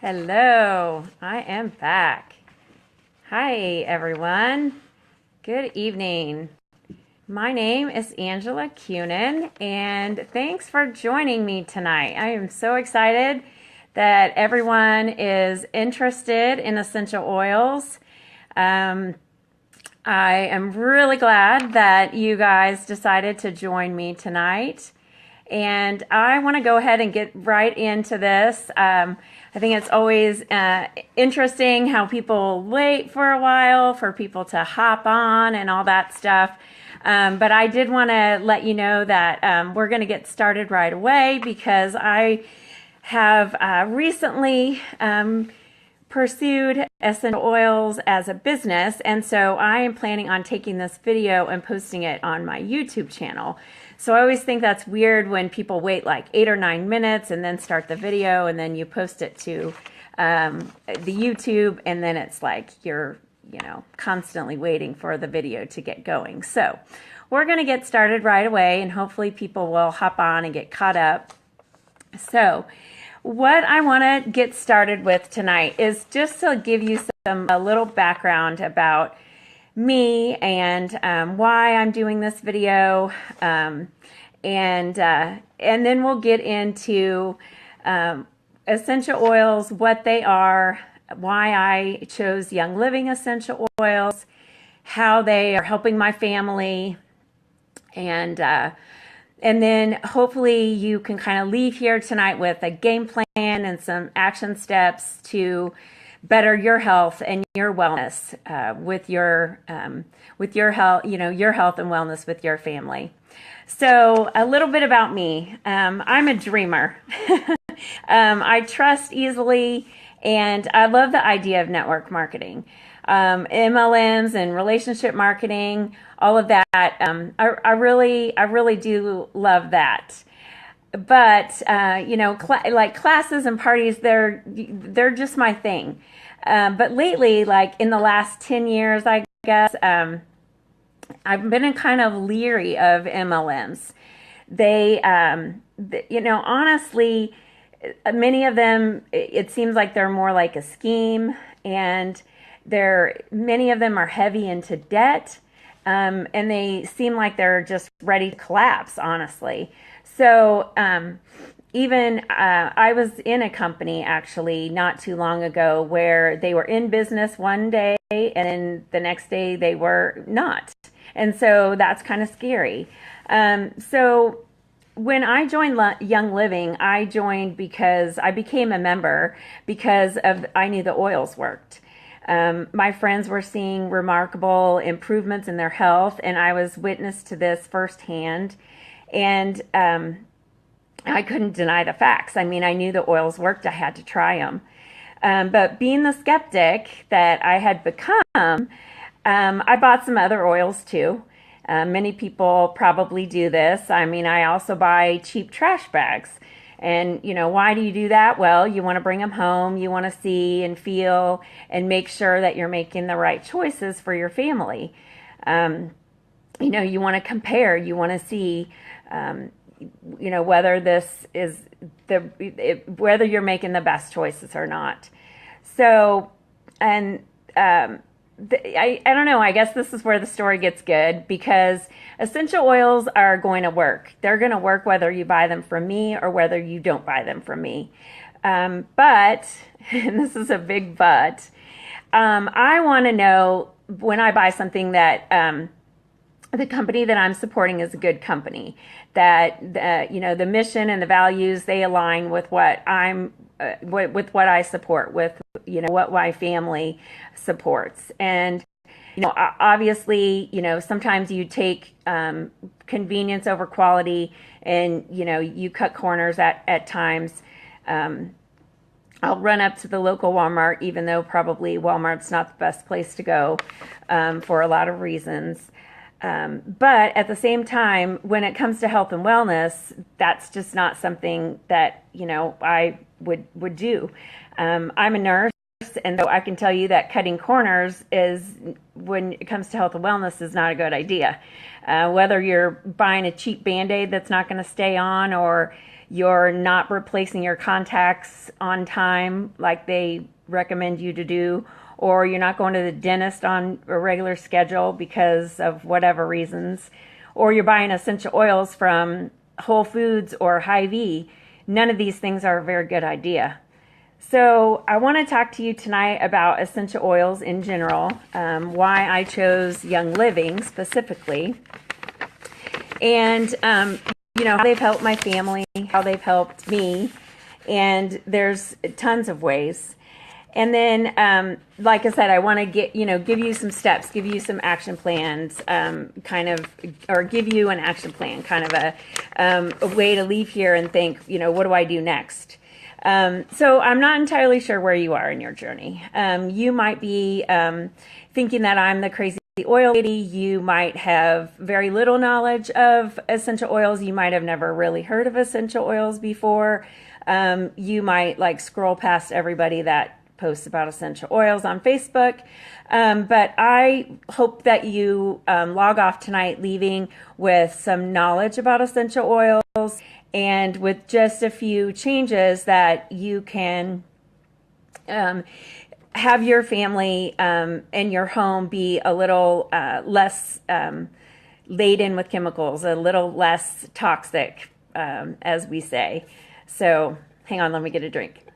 Hello, I am back. Hi, everyone. Good evening. My name is Angela Kuehnen, and thanks for joining me tonight. I am so excited that everyone is interested in essential oils. I am really glad that you guys decided to join me tonight. And I want to go ahead and get right into this. I think it's always interesting how people wait for a while for people to hop on and all that stuff. But I did want to let you know that we're going to get started right away because I have recently pursued essential oils as a business, and so I am planning on taking this video and posting it on my YouTube channel. So I always think that's weird when people wait like 8 or 9 minutes and then start the video and then you post it to the YouTube, and then it's like you're constantly waiting for the video to get going. So we're going to get started right away, and hopefully people will hop on and get caught up. So what I want to get started with tonight is just to give you a little background about me and why I'm doing this video, and then we'll get into essential oils, what they are, why I chose Young Living essential oils, how they are helping my family, and then hopefully you can kind of leave here tonight with a game plan and some action steps to better your health and your wellness with your health, your health and wellness with your family. So a little bit about me. I'm a dreamer. I trust easily, and I love the idea of network marketing. MLMs and relationship marketing, all of that. I really do love that. But like classes and parties, they're just my thing. But lately, like in the last 10 years, I guess, I've been kind of leery of MLMs. They, honestly, many of them, it seems like they're more like a scheme, and many of them are heavy into debt, and they seem like they're just ready to collapse, honestly. So I was in a company actually not too long ago where they were in business one day and then the next day they were not. And so that's kind of scary. So when I joined Young Living, I joined because I became a member because I knew the oils worked. My friends were seeing remarkable improvements in their health, and I was witness to this firsthand. And I couldn't deny the facts. I mean, I knew the oils worked. I had to try them. But being the skeptic that I had become, I bought some other oils too. Many people probably do this. I mean, I also buy cheap trash bags. And, why do you do that? Well, you want to bring them home. You want to see and feel and make sure that you're making the right choices for your family. You want to compare. You want to see, whether this is whether you're making the best choices or not. So, and I don't know, I guess this is where the story gets good, because essential oils are going to work. They're going to work whether you buy them from me or whether you don't buy them from me. But, and this is a big but, I want to know when I buy something that the company that I'm supporting is a good company, that the mission and the values, they align with what with what I support, with what my family supports. And obviously, sometimes you take convenience over quality, and you cut corners at times. I'll run up to the local Walmart, even though probably Walmart's not the best place to go for a lot of reasons. But at the same time, when it comes to health and wellness, that's just not something that, I would do. I'm a nurse, and so I can tell you that cutting corners when it comes to health and wellness, is not a good idea. Whether you're buying a cheap Band-Aid that's not going to stay on, or you're not replacing your contacts on time like they recommend you to do, or you're not going to the dentist on a regular schedule because of whatever reasons, or you're buying essential oils from Whole Foods or Hy-Vee, none of these things are a very good idea. So I want to talk to you tonight about essential oils in general, why I chose Young Living specifically, and how they've helped my family, how they've helped me, and there's tons of ways. And then, like I said, I want to give you some steps, give you some action plans, or give you an action plan, kind of a way to leave here and think, what do I do next? So I'm not entirely sure where you are in your journey. You might be thinking that I'm the crazy oil lady. You might have very little knowledge of essential oils. You might have never really heard of essential oils before. You might scroll past everybody that posts about essential oils on Facebook. But I hope that you log off tonight leaving with some knowledge about essential oils and with just a few changes that you can have your family and your home be a little less laden with chemicals, a little less toxic, as we say. So hang on, let me get a drink.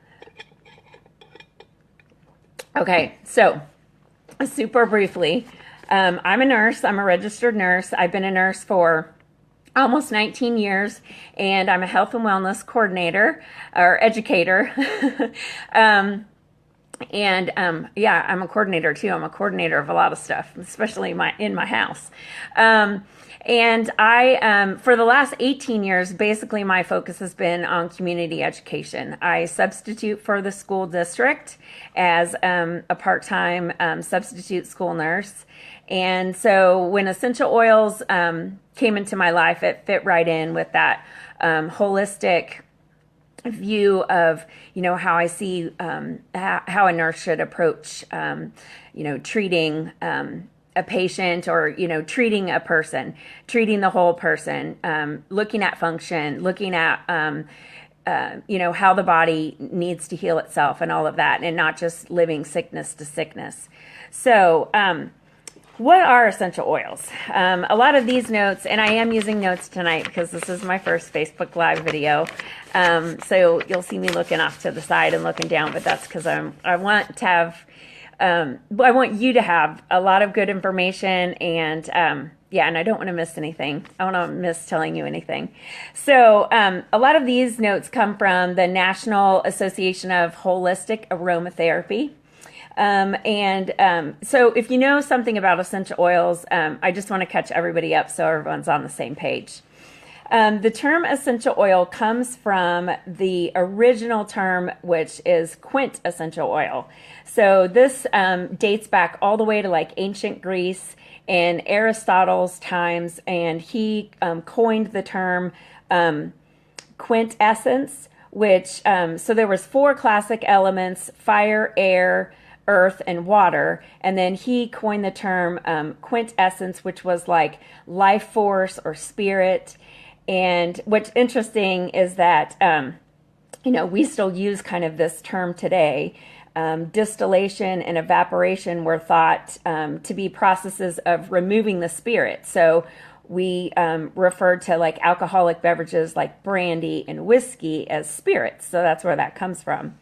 Okay, so super briefly, I'm a nurse. I'm a registered nurse. I've been a nurse for almost 19 years, and I'm a health and wellness coordinator or educator. I'm a coordinator too. I'm a coordinator of a lot of stuff, especially in my house. And I, for the last 18 years, basically my focus has been on community education. I substitute for the school district as a part-time substitute school nurse. And so when essential oils came into my life, it fit right in with that holistic view of, how I see how a nurse should approach, treating a patient or, treating a person, treating the whole person, looking at function, looking at, how the body needs to heal itself and all of that, and not just living sickness to sickness. So, what are essential oils? A lot of these notes, and I am using notes tonight because this is my first Facebook Live video. So you'll see me looking off to the side and looking down, but that's because I want to have, I want you to have a lot of good information, and and I don't want to miss anything. I want to miss telling you anything. So a lot of these notes come from the National Association of Holistic Aromatherapy. So if you know something about essential oils, I just want to catch everybody up so everyone's on the same page. The term essential oil comes from the original term, which is quintessential oil. So this dates back all the way to ancient Greece and Aristotle's times, and he coined the term quintessence, which so there was 4 classic elements: fire, air, earth, and water, and then he coined the term quintessence, which was like life force or spirit. And what's interesting is that we still use kind of this term today. Distillation and evaporation were thought to be processes of removing the spirit. So we referred to alcoholic beverages like brandy and whiskey as spirits. So that's where that comes from.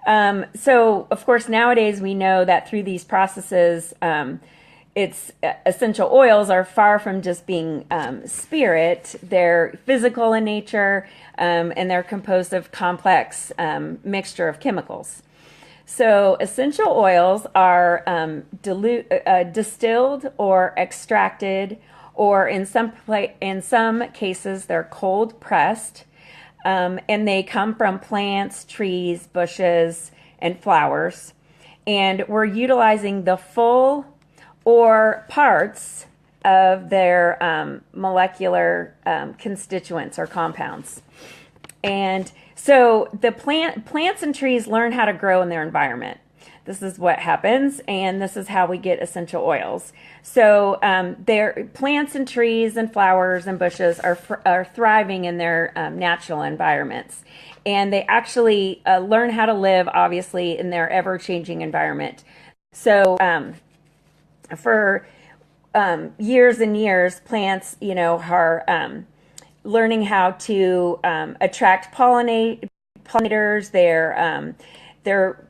So, of course, nowadays we know that through these processes, essential oils are far from just being spirit. They're physical in nature, and they're composed of complex mixture of chemicals. So, essential oils are distilled or extracted, or in some cases they're cold pressed. And they come from plants, trees, bushes, and flowers. And we're utilizing the full or parts of their molecular constituents or compounds. And so the plants and trees learn how to grow in their environment. This is what happens, and this is how we get essential oils. So plants and trees and flowers and bushes are thriving in their natural environments. And they actually learn how to live, obviously, in their ever-changing environment. So for years and years, plants, are learning how to attract pollinators. They're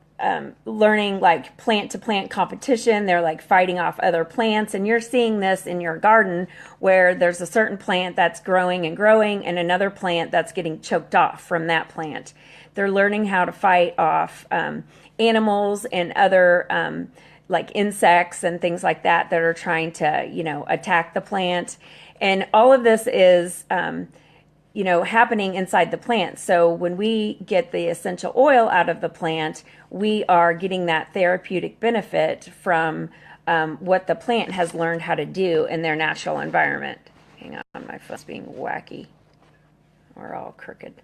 learning like plant to plant competition. They're like fighting off other plants. And you're seeing this in your garden where there's a certain plant that's growing and growing and another plant that's getting choked off from that plant. They're learning how to fight off animals and other like insects and things like that are trying to, attack the plant. And all of this is happening inside the plant. So when we get the essential oil out of the plant, we are getting that therapeutic benefit from what the plant has learned how to do in their natural environment. Hang on, my phone's being wacky. We're all crooked.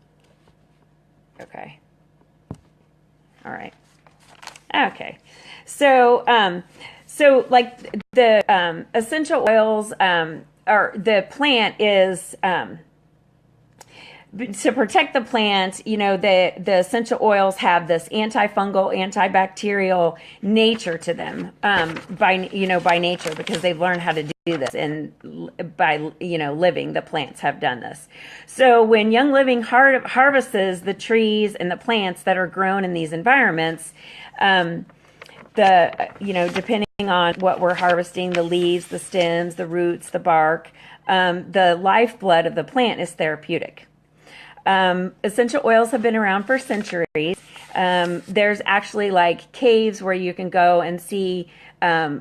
Okay. All right. Okay. So like the essential oils, or the plant is to protect the plant, the essential oils have this antifungal, antibacterial nature to them by nature, because they've learned how to do this, and by living, the plants have done this. So when Young Living harvests the trees and the plants that are grown in these environments, depending on what we're harvesting, the leaves, the stems, the roots, the bark, the lifeblood of the plant is therapeutic. Essential oils have been around for centuries. There's actually like caves where you can go and see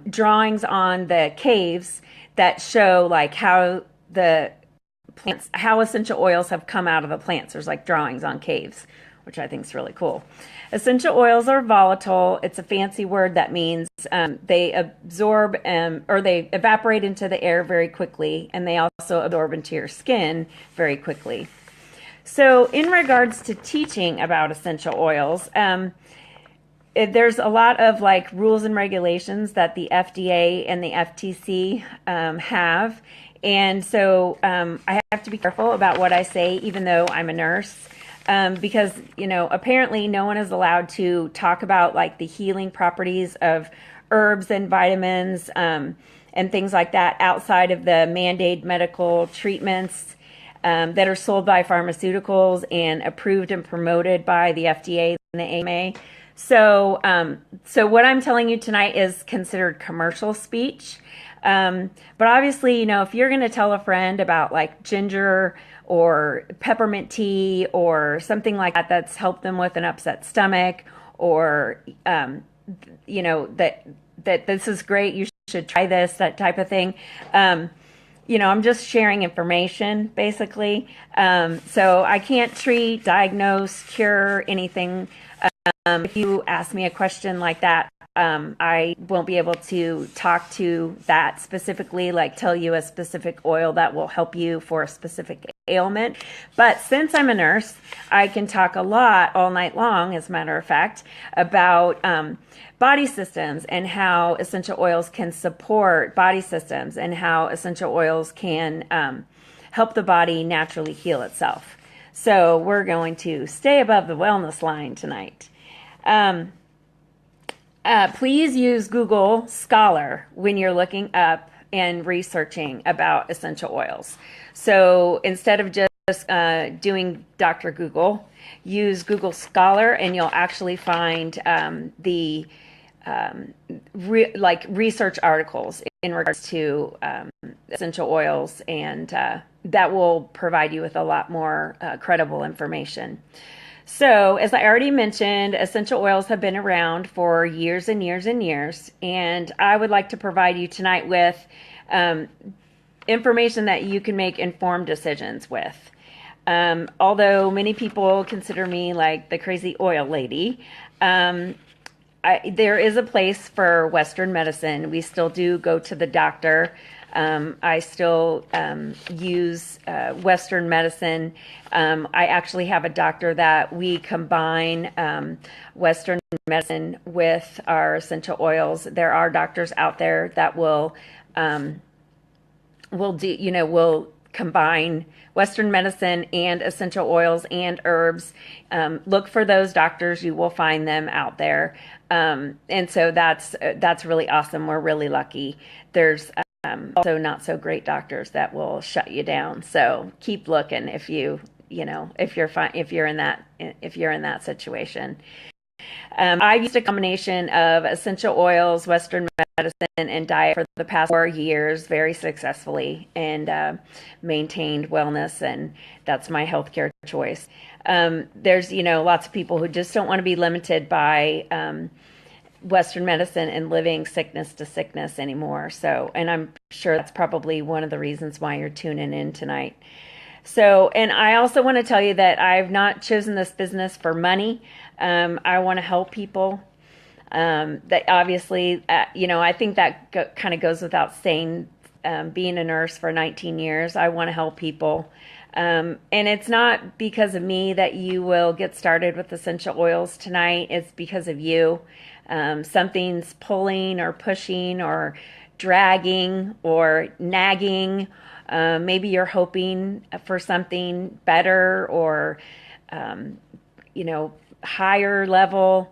drawings on the caves that show like how essential oils have come out of the plants. There's like drawings on caves, which I think is really cool. Essential oils are volatile. It's a fancy word that means they absorb or they evaporate into the air very quickly, and they also absorb into your skin very quickly. So in regards to teaching about essential oils, there's a lot of like rules and regulations that the FDA and the FTC have. And so I have to be careful about what I say, even though I'm a nurse, because, apparently no one is allowed to talk about like the healing properties of herbs and vitamins and things like that outside of the mandated medical treatments that are sold by pharmaceuticals and approved and promoted by the FDA and the AMA. So what I'm telling you tonight is considered commercial speech. But obviously, if you're going to tell a friend about like ginger or peppermint tea or something like that that's helped them with an upset stomach, or that this is great, you should try this, that type of thing. I'm just sharing information, basically. So I can't treat, diagnose, cure anything. If you ask me a question like that, I won't be able to talk to that specifically, like tell you a specific oil that will help you for a specific ailment. But since I'm a nurse, I can talk a lot all night long, as a matter of fact, about body systems and how essential oils can support body systems and how essential oils can help the body naturally heal itself. So we're going to stay above the wellness line tonight. Please use Google Scholar when you're looking up and researching about essential oils. So instead of just doing Dr. Google, use Google Scholar, and you'll actually find the research articles in regards to essential oils, and that will provide you with a lot more credible information. So, as I already mentioned, essential oils have been around for years and years and years, and I would like to provide you tonight with information that you can make informed decisions with. Although many people consider me like the crazy oil lady, there is a place for Western medicine. We still do go to the doctor I still use Western medicine. I actually have a doctor that we combine Western medicine with our essential oils. There are doctors out there that will will combine Western medicine and essential oils and herbs. Look for those doctors. You will find them out there. And so that's really awesome. We're really lucky. There's also not so great doctors that will shut you down. So keep looking if if you're in that situation. I've used a combination of essential oils, Western medicine, and diet for the past 4 years very successfully, and maintained wellness, and that's my healthcare choice. There's lots of people who just don't want to be limited by Western medicine and living sickness to sickness anymore. So, and I'm sure that's probably one of the reasons why you're tuning in tonight. So, and I also want to tell you that I've not chosen this business for money. I want to help people. That obviously, I think that kind of goes without saying. Being a nurse for 19 years, I want to help people. And it's not because of me that you will get started with essential oils tonight. It's because of you. Something's pulling or pushing or dragging or nagging. Maybe you're hoping for something better or, higher level.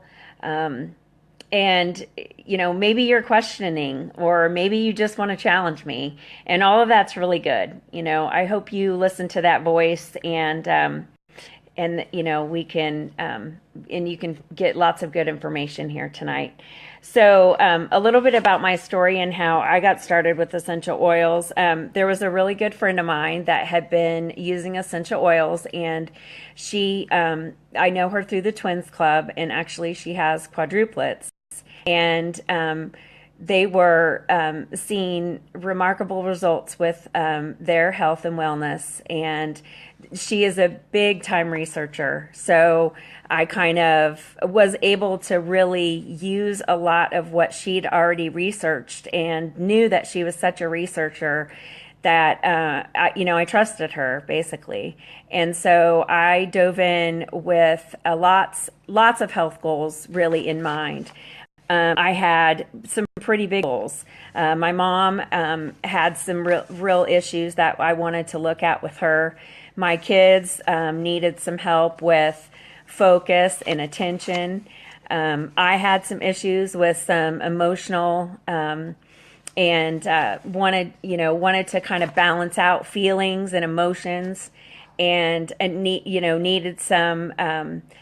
And, maybe you're questioning, or maybe you just want to challenge me. And all of that's really good. I hope you listen to that voice, and we can, and you can get lots of good information here tonight. So a little bit about my story and how I got started with essential oils. There was a really good friend of mine that had been using essential oils, and she, I know her through the Twins Club, and actually she has quadruplets. And they were seeing remarkable results with their health and wellness. And she is a big time researcher. So I kind of was able to really use a lot of what she'd already researched, and knew that she was such a researcher that I trusted her basically. And so I dove in with lots of health goals really in mind. I had some pretty big goals. My mom had some real issues that I wanted to look at with her. My kids needed some help with focus and attention. I had some issues with some emotional and wanted to kind of balance out feelings and emotions, and needed some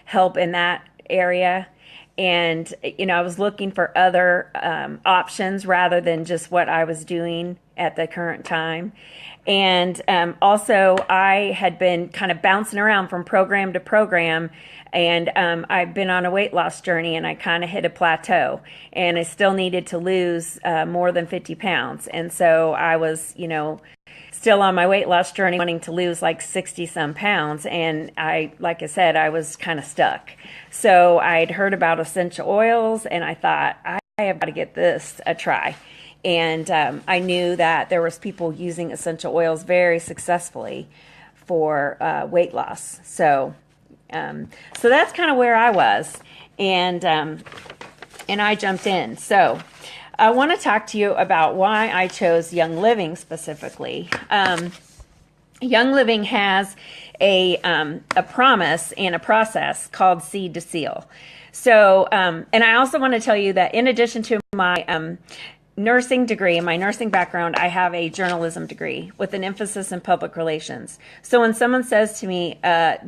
help in that area. And, I was looking for other options rather than just what I was doing at the current time. And also, I had been kind of bouncing around from program to program, and I've been on a weight loss journey, and I kind of hit a plateau, and I still needed to lose more than 50 pounds. And so I was, still on my weight loss journey, wanting to lose like 60 some pounds. And like I said, I was kind of stuck. So I'd heard about essential oils, and I thought, I have got to get this a try. And I knew that there was people using essential oils very successfully for weight loss. So that's kind of where I was, and I jumped in. So I want to talk to you about why I chose Young Living specifically. Young Living has a promise and a process called Seed to Seal. So, and I also want to tell you that in addition to my nursing degree and my nursing background, I have a journalism degree with an emphasis in public relations. So when someone says to me,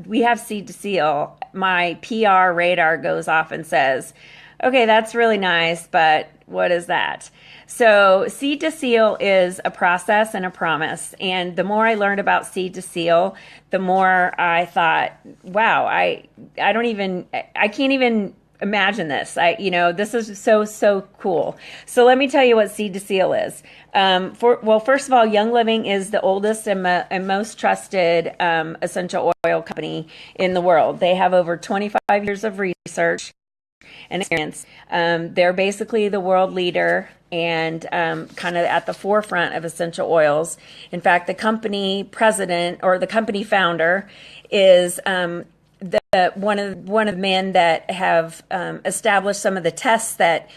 we have Seed to Seal, my PR radar goes off and says, okay, that's really nice, but what is that? So Seed to Seal is a process and a promise. And the more I learned about Seed to Seal, the more I thought, wow, I can't even imagine this. This is so cool. So let me tell you what Seed to Seal is. First of all, Young Living is the oldest and most trusted essential oil company in the world. They have over 25 years of research. and experience. They're basically the world leader and kind of at the forefront of essential oils. In fact, the company president or the company founder is one of the men that have established some of the tests that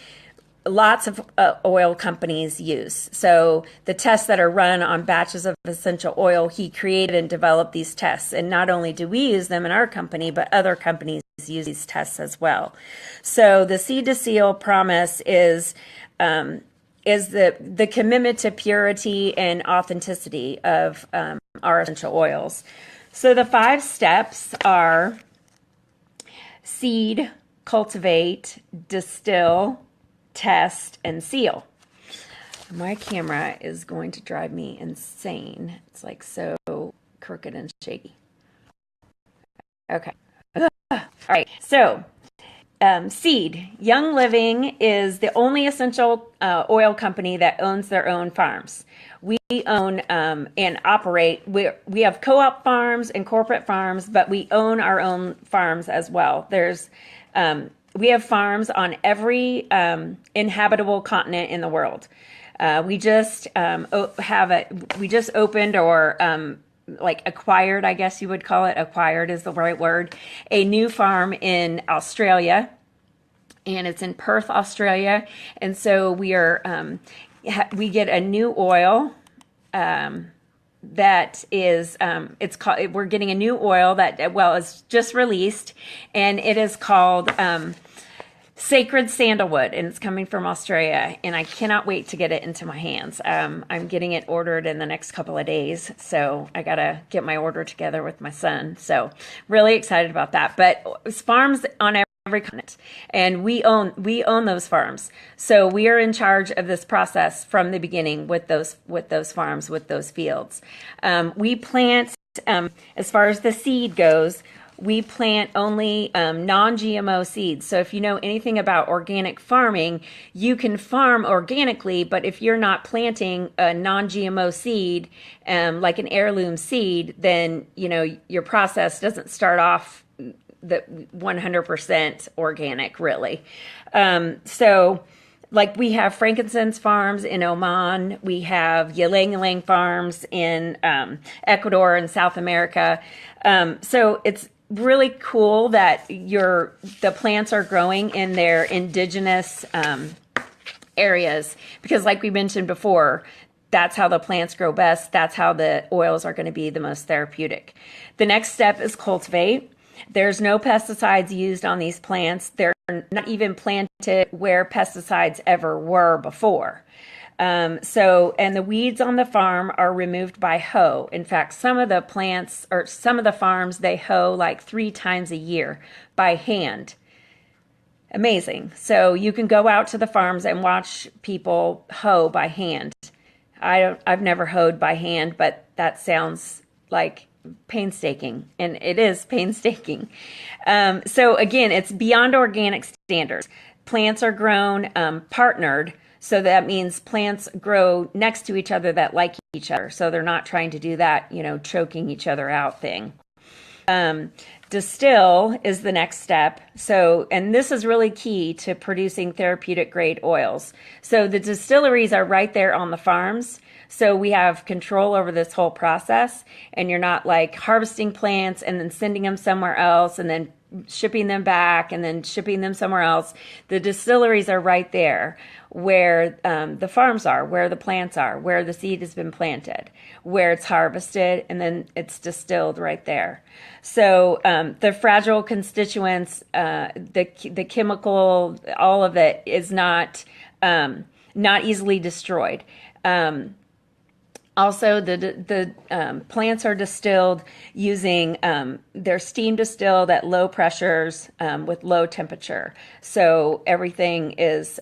lots of oil companies use. So the tests that are run on batches of essential oil, he created and developed these tests. And not only do we use them in our company, but other companies use these tests as well. So the Seed to Seal promise is the commitment to purity and authenticity of our essential oils. So the 5 steps are seed, cultivate, distill, test, and seal. My camera is going to drive me insane. It's like so crooked and shaky. Okay. All right. So, seed. Young Living is the only essential oil company that owns their own farms. We own and operate. We have co-op farms and corporate farms, but we own our own farms as well. We have farms on every inhabitable continent in the world. We just opened or like acquired, I guess you would call it. Acquired is the right word. A new farm in Australia, and it's in Perth, Australia. And so we get a new oil that is we're getting a new oil that is just released, and it is called Sacred Sandalwood, and it's coming from Australia, and I cannot wait to get it into my hands. I'm getting it ordered in the next couple of days, so I gotta get my order together with my son. So really excited about that. But it's farms on every continent, and we own those farms. So we are in charge of this process from the beginning with those farms, with those fields. We plant, as far as the seed goes, we plant only non-GMO seeds. So if you know anything about organic farming, you can farm organically, but if you're not planting a non-GMO seed, like an heirloom seed, then your process doesn't start off the 100% organic, really. So like we have frankincense farms in Oman, we have ylang ylang farms in Ecuador and South America. So it's really cool that the plants are growing in their indigenous areas, because like we mentioned before, that's how the plants grow best. That's how the oils are going to be the most therapeutic. The next step is cultivate. There's no pesticides used on these plants. They're not even planted where pesticides ever were before. And the weeds on the farm are removed by hoe. In fact, some of the plants or some of the farms, they hoe like 3 times a year by hand. Amazing. So you can go out to the farms and watch people hoe by hand. I've never hoed by hand, but that sounds like painstaking, and it is painstaking. So again, it's beyond organic standards. Plants are grown partnered. So that means plants grow next to each other that like each other. So they're not trying to do that, choking each other out thing. Distill is the next step. So, and this is really key to producing therapeutic grade oils. So the distilleries are right there on the farms. So we have control over this whole process, and you're not like harvesting plants and then sending them somewhere else and then shipping them back and then shipping them somewhere else. The distilleries are right there where the farms are, where the plants are, where the seed has been planted, where it's harvested, and then it's distilled right there. So the fragile constituents, the chemical, all of it is not easily destroyed. Also, the plants are distilled using, they're steam distilled at low pressures with low temperature. So everything is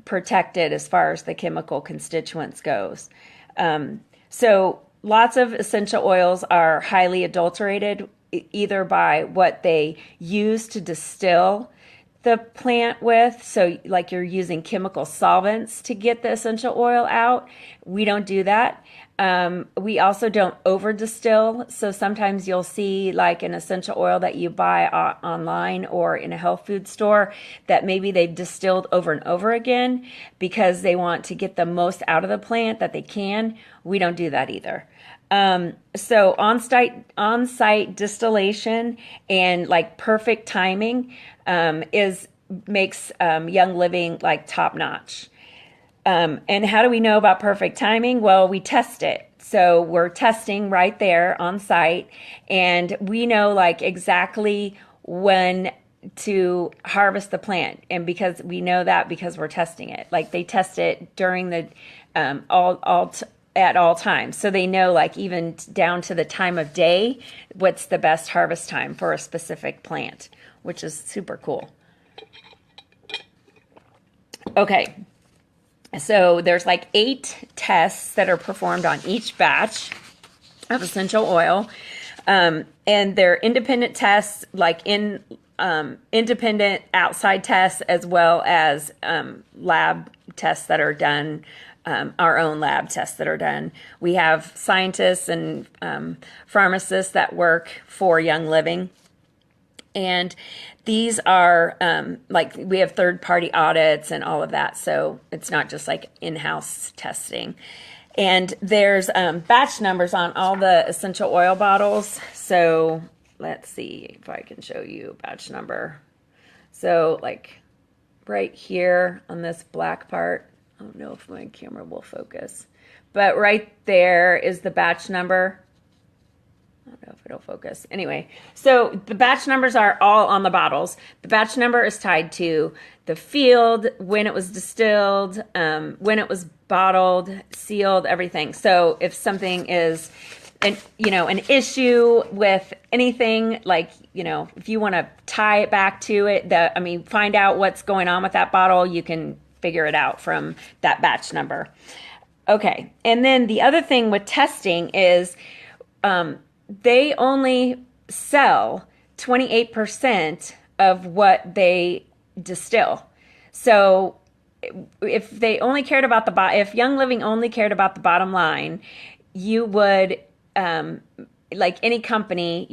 protected as far as the chemical constituents goes. So lots of essential oils are highly adulterated, either by what they use to distill the plant with. So like you're using chemical solvents to get the essential oil out. We don't do that. We also don't over distill. So sometimes you'll see like an essential oil that you buy online or in a health food store that maybe they've distilled over and over again because they want to get the most out of the plant that they can. We don't do that either. So on-site distillation and like perfect timing makes Young Living like top notch. And how do we know about perfect timing? Well, we test it. So we're testing right there on site, and we know like exactly when to harvest the plant. And because we know that because we're testing it, like they test it during the at all times. So they know like even down to the time of day, what's the best harvest time for a specific plant, which is super cool. Okay. So there's like 8 tests that are performed on each batch of essential oil. And they're independent tests, like independent outside tests, as well as lab tests that are done, our own lab tests that are done. We have scientists and pharmacists that work for Young Living. And these are like we have third-party audits and all of that. So it's not just like in-house testing. And there's batch numbers on all the essential oil bottles. So let's see if I can show you batch number. So like right here on this black part, I don't know if my camera will focus, but right there is the batch number. I don't know if it'll focus. Anyway, so the batch numbers are all on the bottles. The batch number is tied to the field, when it was distilled, when it was bottled, sealed, everything. So if something is an issue with anything, like, if you want to tie it back to it, find out what's going on with that bottle, you can figure it out from that batch number. Okay. And then the other thing with testing is, they only sell 28% of what they distill. So if they only cared about if Young Living only cared about the bottom line, you would, like any company,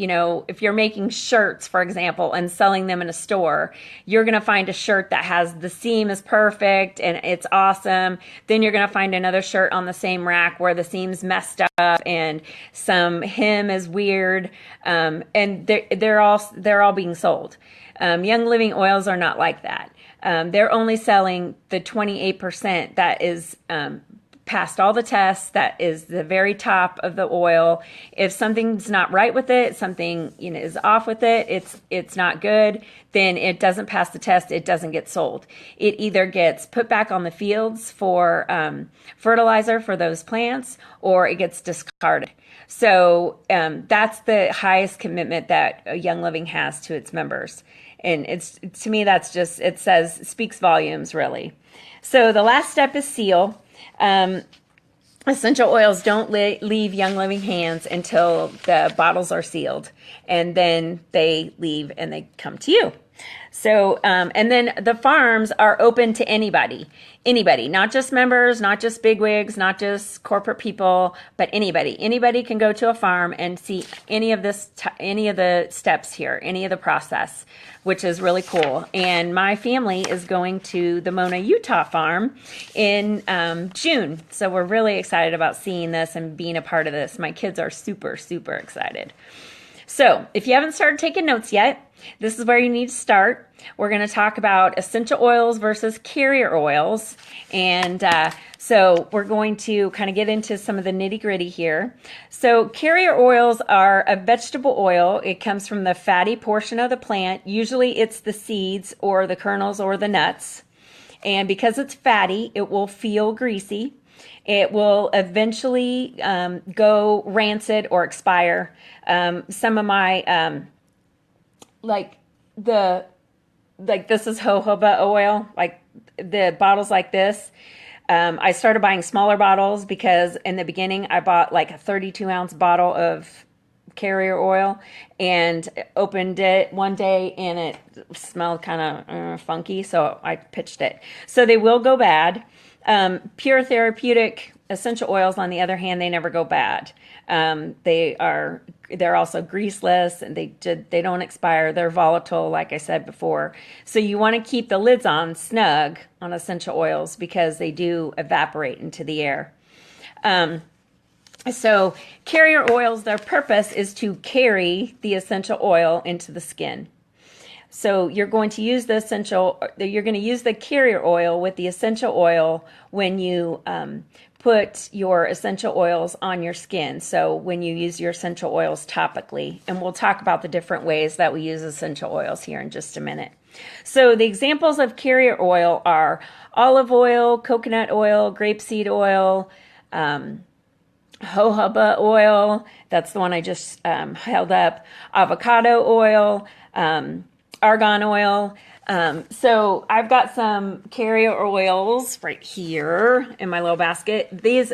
if you're making shirts, for example, and selling them in a store, you're going to find a shirt that has the seam is perfect and it's awesome. Then you're going to find another shirt on the same rack where the seam's messed up and some hem is weird. And they're all being sold. Young Living oils are not like that. They're only selling the 28% that is, passed all the tests, that is the very top of the oil. If something's not right with it, something is off with it, it's not good, then it doesn't pass the test, it doesn't get sold. It either gets put back on the fields for fertilizer for those plants, or it gets discarded. So that's the highest commitment that Young Living has to its members. And to me, that's just, speaks volumes, really. So the last step is seal. Essential oils don't leave Young Living hands until the bottles are sealed, and then they leave and they come to you. So, and then the farms are open to anybody, not just members, not just bigwigs, not just corporate people, but anybody. Anybody can go to a farm and see any of the steps here, any of the process, which is really cool. And my family is going to the Mona, Utah farm in June. So we're really excited about seeing this and being a part of this. My kids are super, super excited. So if you haven't started taking notes yet, this is where you need to start. We're going to talk about essential oils versus carrier oils. And so we're going to kind of get into some of the nitty gritty here. So carrier oils are a vegetable oil. It comes from the fatty portion of the plant. Usually it's the seeds or the kernels or the nuts. And because it's fatty, it will feel greasy. It will eventually go rancid or expire. Some of my, this is jojoba oil, like the bottles like this. I started buying smaller bottles because in the beginning I bought like a 32-ounce bottle of carrier oil and opened it one day and it smelled kind of funky, so I pitched it. So they will go bad. Pure therapeutic essential oils, on the other hand, they never go bad. They're also greaseless and they don't expire. They're volatile, like I said before. So you want to keep the lids on snug on essential oils because they do evaporate into the air. So carrier oils, their purpose is to carry the essential oil into the skin. So you're going to use the carrier oil with the essential oil when you put your essential oils on your skin. So when you use your essential oils topically, and we'll talk about the different ways that we use essential oils here in just a minute. So the examples of carrier oil are olive oil, coconut oil, grapeseed oil, jojoba oil, that's the one I just held up, avocado oil, argan oil. So I've got some carrier oils right here in my little basket. These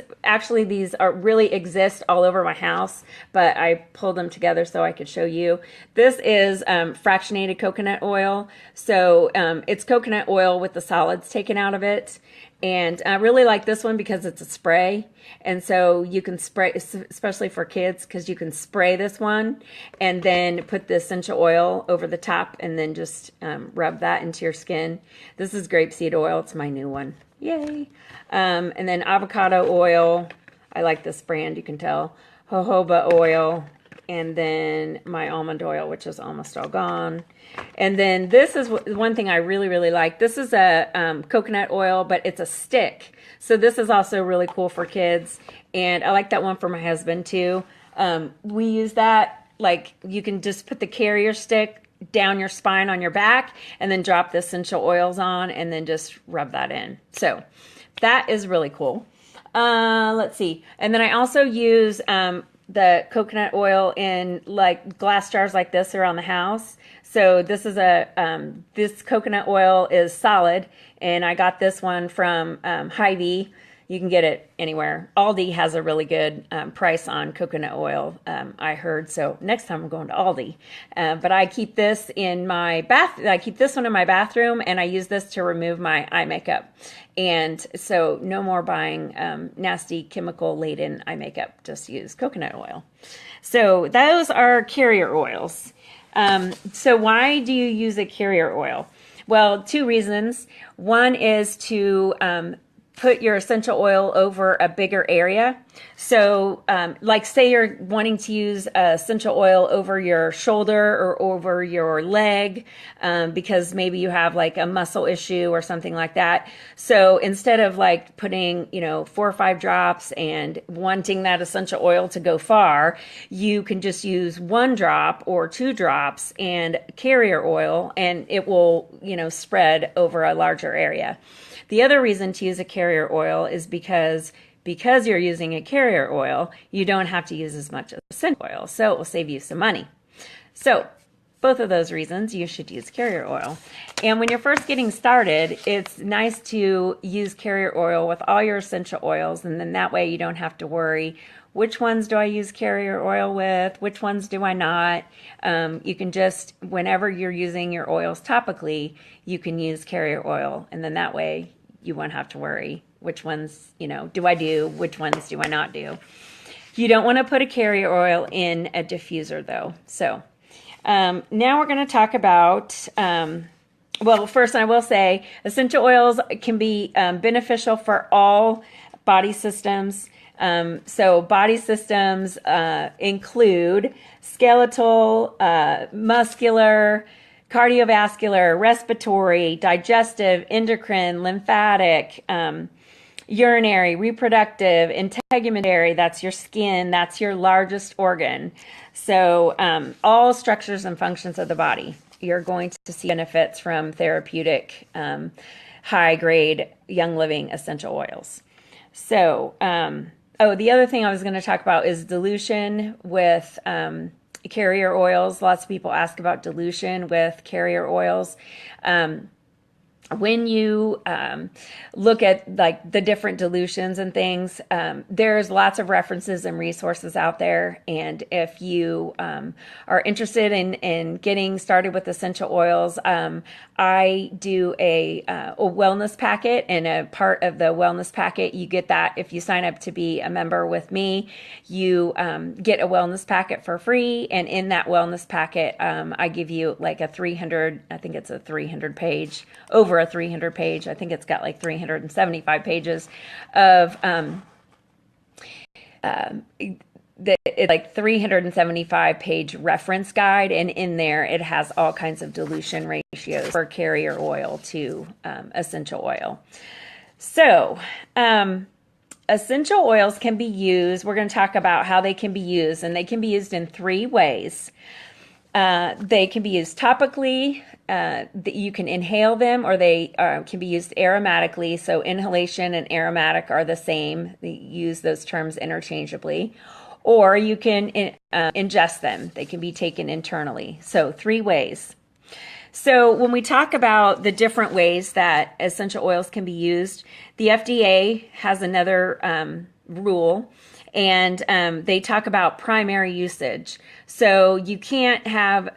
really exist all over my house, but I pulled them together so I could show you. This is fractionated coconut oil. So it's coconut oil with the solids taken out of it. And I really like this one because it's a spray. And so you can spray, especially for kids, because you can spray this one and then put the essential oil over the top and then just rub that into your skin. This is grapeseed oil. It's my new one. Yay. And then avocado oil. I like this brand, you can tell. Jojoba oil. And then my almond oil, which is almost all gone. And then this is one thing I really, really like. This is a coconut oil, but it's a stick. So this is also really cool for kids. And I like that one for my husband too. We use that, like you can just put the carrier stick down your spine on your back and then drop the essential oils on and then just rub that in. So that is really cool. Let's see. And then I also use the coconut oil in like glass jars like this around the house. So this is this coconut oil is solid, and I got this one from Hy-Vee. You can get it anywhere. Aldi has a really good price on coconut oil, I heard. So next time I'm going to Aldi. But I keep this in my I keep this one in my bathroom, and I use this to remove my eye makeup. And so no more buying nasty chemical-laden eye makeup. Just use coconut oil. So those are carrier oils. So why do you use a carrier oil? Well, two reasons. One is to put your essential oil over a bigger area. So like say you're wanting to use essential oil over your shoulder or over your leg because maybe you have like a muscle issue or something like that. So instead of like putting, 4 or 5 drops and wanting that essential oil to go far, you can just use 1 drop or 2 drops and carrier oil, and it will, spread over a larger area. The other reason to use a carrier oil is because you're using a carrier oil, you don't have to use as much essential oil, so it will save you some money. So both of those reasons, you should use carrier oil. And when you're first getting started, it's nice to use carrier oil with all your essential oils, and then that way you don't have to worry, which ones do I use carrier oil with? Which ones do I not? You can just, whenever you're using your oils topically, you can use carrier oil, and then that way you won't have to worry which ones, do I do, which ones do I not do. You don't want to put a carrier oil in a diffuser though. So now we're going to talk about, well, first I will say essential oils can be beneficial for all body systems. So body systems include skeletal, muscular, cardiovascular, respiratory, digestive, endocrine, lymphatic, urinary, reproductive, integumentary, that's your skin, that's your largest organ. So all structures and functions of the body, you're going to see benefits from therapeutic, high-grade, young living essential oils. So, the other thing I was going to talk about is dilution with carrier oils. Lots of people ask about dilution with carrier oils. when you look at like the different dilutions and things, there's lots of references and resources out there. And if you are interested in getting started with essential oils, I do a wellness packet, and a part of the wellness packet, you get that if you sign up to be a member with me. You get a wellness packet for free, and in that wellness packet, I give you like a 300, I think it's a 300 page, over a 300 page, I think it's got like 375 pages of it's like 375 page reference guide, and in there it has all kinds of dilution ratios for carrier oil to essential oil. So essential oils can be used, we're going to talk about how they can be used, and they can be used in 3 ways. They can be used topically, you can inhale them, or they can be used aromatically. So inhalation and aromatic are the same. They use those terms interchangeably. Or you can ingest them. They can be taken internally. So 3 ways. So when we talk about the different ways that essential oils can be used, the FDA has another rule, and they talk about primary usage. So you can't have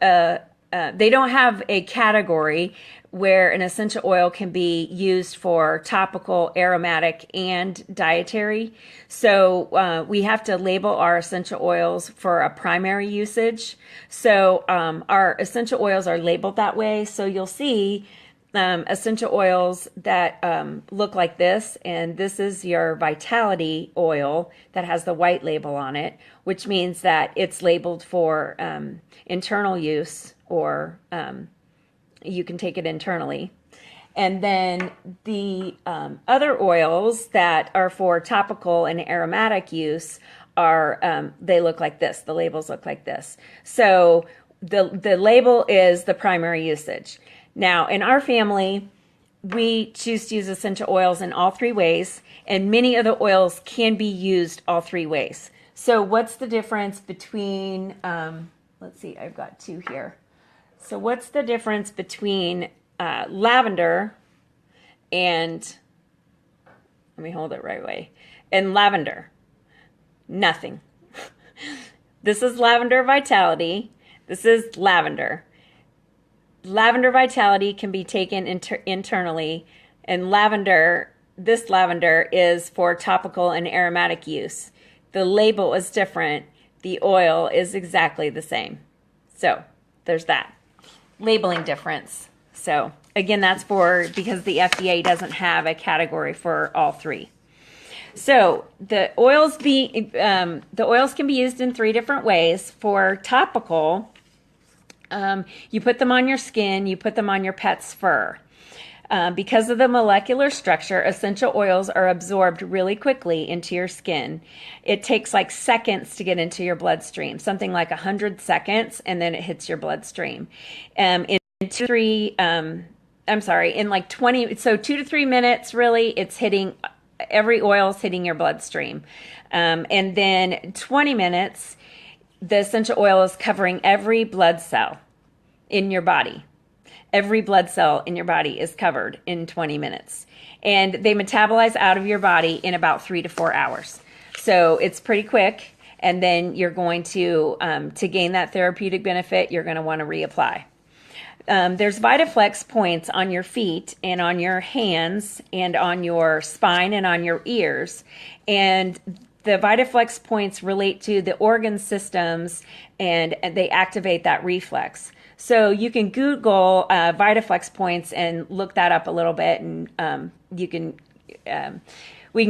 they don't have a category where an essential oil can be used for topical, aromatic, and dietary. So we have to label our essential oils for a primary usage. So our essential oils are labeled that way. So you'll see essential oils that look like this, and this is your Vitality oil that has the white label on it, which means that it's labeled for internal use, or you can take it internally. And then the other oils that are for topical and aromatic use are, they look like this. The labels look like this. So the label is the primary usage. Now, in our family, we choose to use essential oils in all 3 ways, and many of the oils can be used all 3 ways. So what's the difference between, let's see, I've got 2 here. So what's the difference between lavender and, let me hold it right way, and lavender? Nothing. This is Lavender Vitality. This is lavender. Lavender Vitality can be taken internally, and this lavender is for topical and aromatic use. The label is different. The oil is exactly the same. So there's that labeling difference. So again, that's because the FDA doesn't have a category for all 3. So the oils can be used in 3 different ways. For topical, you put them on your skin, you put them on your pet's fur. Because of the molecular structure, essential oils are absorbed really quickly into your skin. It takes like seconds to get into your bloodstream, something like 100 seconds, and then it hits your bloodstream. In like 20, so 2 to 3 minutes, really, it's hitting, every oil is hitting your bloodstream. And then 20 minutes, the essential oil is covering every blood cell in your body. Every blood cell in your body is covered in 20 minutes. And they metabolize out of your body in about 3 to 4 hours. So it's pretty quick. And then you're going to gain that therapeutic benefit, you're going to want to reapply. There's VitaFlex points on your feet and on your hands and on your spine and on your ears. And the VitaFlex points relate to the organ systems, and they activate that reflex. So you can Google VitaFlex points and look that up a little bit, and we can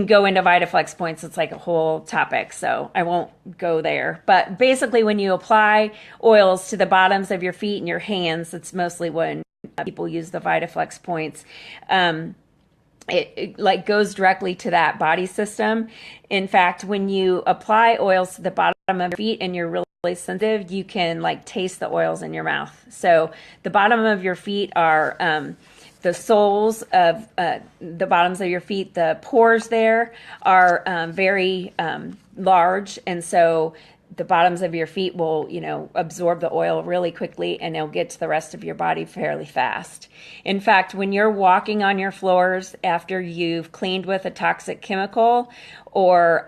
go into VitaFlex points. It's like a whole topic, so I won't go there. But basically, when you apply oils to the bottoms of your feet and your hands, it's mostly when people use the VitaFlex points. It like goes directly to that body system. In fact, when you apply oils to the bottom of your feet and you're really sensitive, you can like taste the oils in your mouth. So the bottom of your feet are the soles of the bottoms of your feet. The pores there are very large, and so the bottoms of your feet will, absorb the oil really quickly, and it'll get to the rest of your body fairly fast. In fact, when you're walking on your floors after you've cleaned with a toxic chemical, or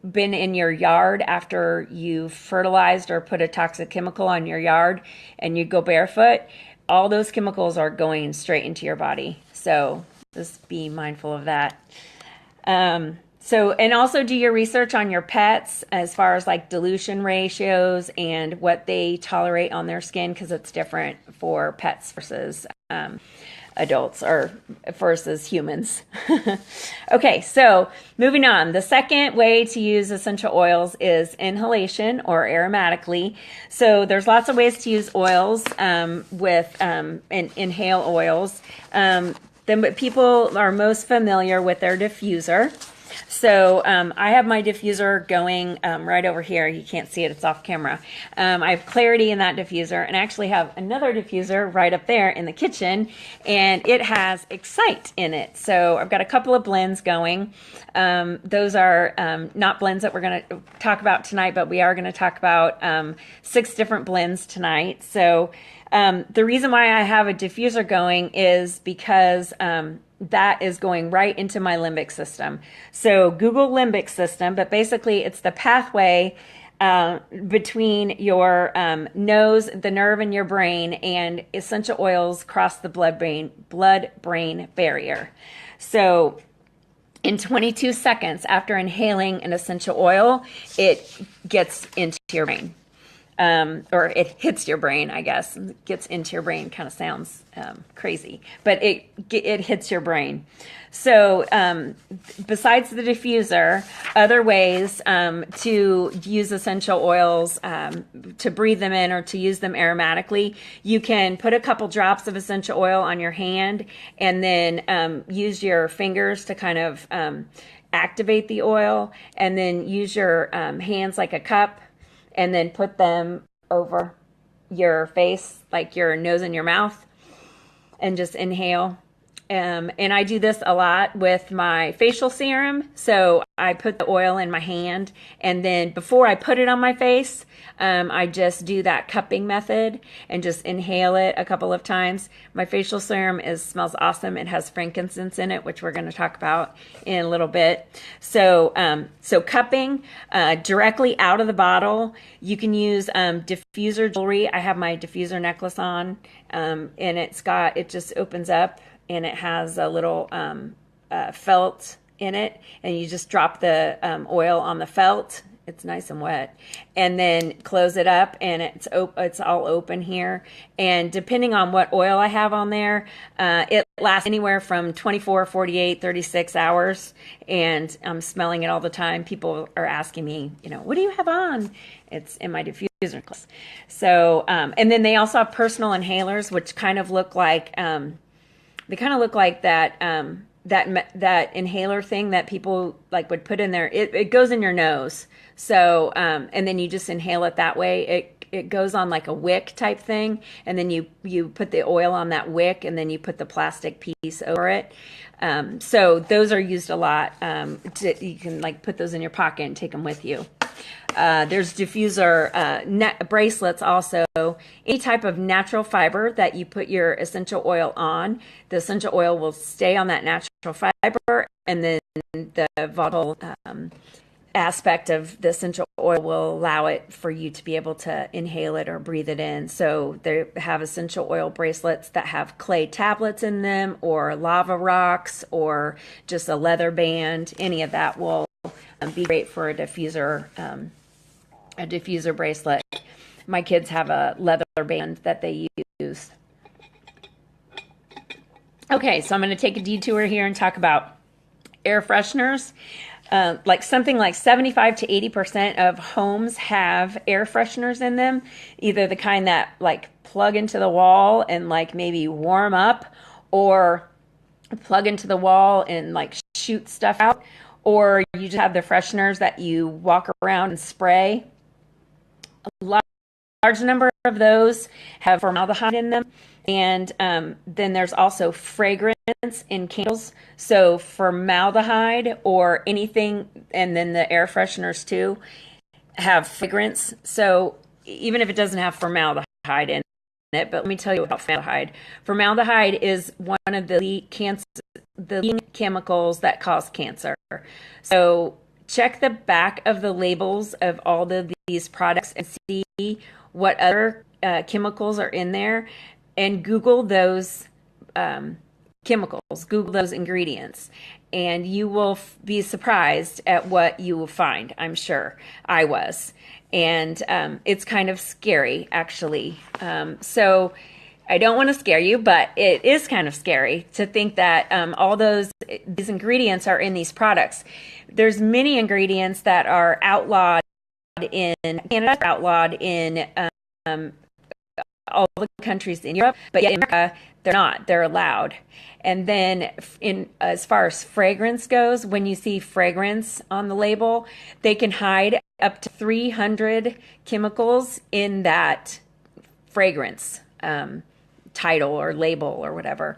been in your yard after you've fertilized or put a toxic chemical on your yard, and you go barefoot, all those chemicals are going straight into your body. So just be mindful of that. And also do your research on your pets as far as like dilution ratios and what they tolerate on their skin, because it's different for pets versus adults or versus humans. Okay, so moving on. The second way to use essential oils is inhalation or aromatically. So there's lots of ways to use oils with inhale oils. Then people are most familiar with their diffuser. So I have my diffuser going right over here. You can't see it, it's off camera. I have Clarity in that diffuser, and I actually have another diffuser right up there in the kitchen, and it has Excite in it. So I've got a couple of blends going. Those are not blends that we're going to talk about tonight, but we are going to talk about 6 different blends tonight. So the reason why I have a diffuser going is because that is going right into my limbic system. So Google limbic system, but basically it's the pathway between your nose, the nerve in your brain, and essential oils cross the blood-brain barrier. So in 22 seconds after inhaling an essential oil, it gets into your brain. Or it hits your brain, I guess. It gets into your brain, kind of sounds crazy, but it hits your brain. So besides the diffuser, other ways to use essential oils, to breathe them in or to use them aromatically, you can put a couple drops of essential oil on your hand and then use your fingers to kind of activate the oil, and then use your hands like a cup, and then put them over your face, like your nose and your mouth, and just inhale. And I do this a lot with my facial serum. So I put the oil in my hand, and then before I put it on my face, I just do that cupping method and just inhale it a couple of times. My facial serum smells awesome. It has frankincense in it, which we're going to talk about in a little bit. So cupping directly out of the bottle. You can use diffuser jewelry. I have my diffuser necklace on, and it just opens up, and it has a little felt in it, and you just drop the oil on the felt. It's nice and wet, and then close it up, and it's all open here. And depending on what oil I have on there, it lasts anywhere from 24, 48, 36 hours, and I'm smelling it all the time. People are asking me, what do you have on? It's in my diffuser necklace. So, and then they also have personal inhalers, which kind of look like that inhaler thing that people like would put in there. It goes in your nose. So, and then you just inhale it that way. It goes on like a wick type thing. And then you put the oil on that wick, and then you put the plastic piece over it. So those are used a lot. You can like put those in your pocket and take them with you. There's diffuser bracelets also. Any type of natural fiber that you put your essential oil on, the essential oil will stay on that natural fiber, and then the volatile aspect of the essential oil will allow it for you to be able to inhale it or breathe it in. So they have essential oil bracelets that have clay tablets in them, or lava rocks, or just a leather band. Any of that will be great for a diffuser bracelet. My kids have a leather band that they use. Okay, so I'm going to take a detour here and talk about air fresheners. Like something like 75 to 80% of homes have air fresheners in them, either the kind that like plug into the wall and like maybe warm up, or plug into the wall and like shoot stuff out, or you just have the fresheners that you walk around and spray. A large number of those have formaldehyde in them. And then there's also fragrance in candles. So formaldehyde or anything, and then the air fresheners too. have fragrance. So even if it doesn't have formaldehyde in it, but let me tell you about formaldehyde. Formaldehyde is one of the leading chemicals that cause cancer. So check the back of the labels of all of these products and see what other chemicals are in there, and Google those chemicals, Google those ingredients, and you will be surprised at what you will find. I'm sure I was. And it's kind of scary, actually. So I don't want to scare you, but it is kind of scary to think that all these ingredients are in these products. There's many ingredients that are outlawed in Canada, outlawed in all the countries in Europe, but yet in America, they're not. They're allowed. And then as far as fragrance goes, when you see fragrance on the label, they can hide up to 300 chemicals in that fragrance title or label or whatever.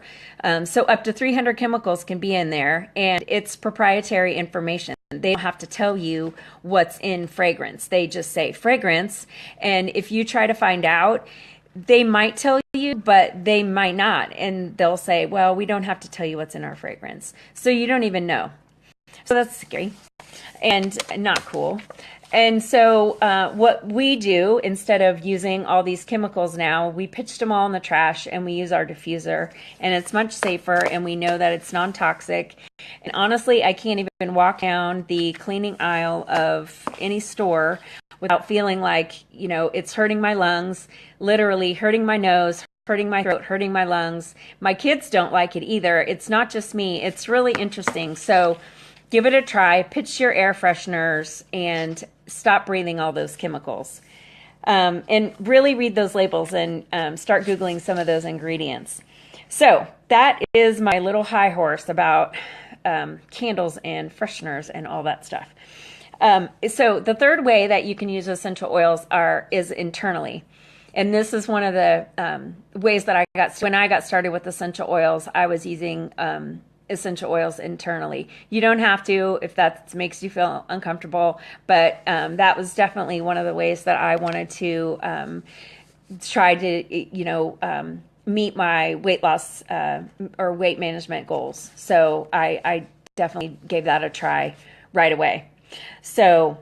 So up to 300 chemicals can be in there, and it's proprietary information. They don't have to tell you what's in fragrance. They just say fragrance, and if you try to find out, they might tell you, but they might not. And they'll say, well, we don't have to tell you what's in our fragrance. So you don't even know. So that's scary and not cool. And so what we do, instead of using all these chemicals now, we pitched them all in the trash and we use our diffuser. And it's much safer, and we know that it's non-toxic. And honestly, I can't even walk down the cleaning aisle of any store without feeling like, it's hurting my lungs, literally hurting my nose, hurting my throat, hurting my lungs. My kids don't like it either. It's not just me. It's really interesting. So give it a try. Pitch your air fresheners and stop breathing all those chemicals. And really read those labels and start Googling some of those ingredients. So that is my little high horse about candles and fresheners and all that stuff. So the third way that you can use essential oils is internally. And this is one of the ways that when I got started with essential oils, I was using essential oils internally. You don't have to if that makes you feel uncomfortable, but that was definitely one of the ways that I wanted to try to, meet my weight loss or weight management goals. So I definitely gave that a try right away. So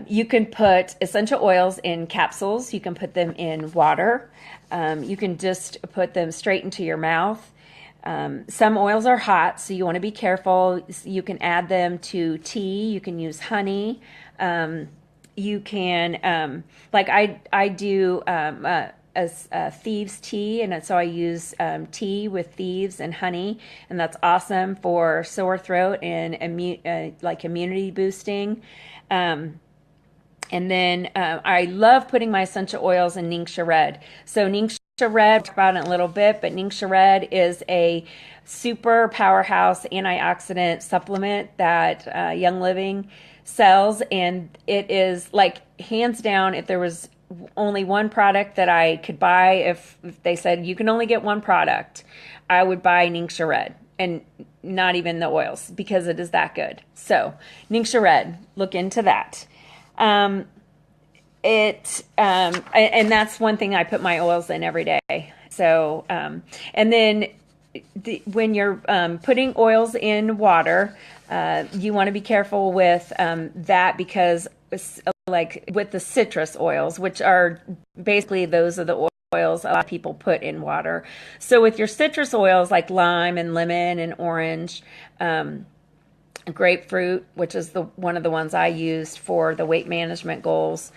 you can put essential oils in capsules. You can put them in water. You can just put them straight into your mouth. Some oils are hot, so you want to be careful. You can add them to tea. You can use honey. You can, like I do a thieves tea, and so I use tea with thieves and honey, and that's awesome for sore throat and immunity boosting. And then I love putting my essential oils in Ningxia Red. So Ningxia Red, we'll talk about it in a little bit, but Ningxia Red is a super powerhouse antioxidant supplement that Young Living sells, and it is like hands down, if there was only one product that I could buy, if they said you can only get one product, I would buy Ningxia Red, and not even the oils, because it is that good. So Ningxia Red, look into that. And that's one thing I put my oils in every day. So and then when you're putting oils in water, you want to be careful with that, because like with the citrus oils, which are basically those are the oils a lot of people put in water. So with your citrus oils like lime and lemon and orange, grapefruit, which is one of the ones I used for the weight management goals,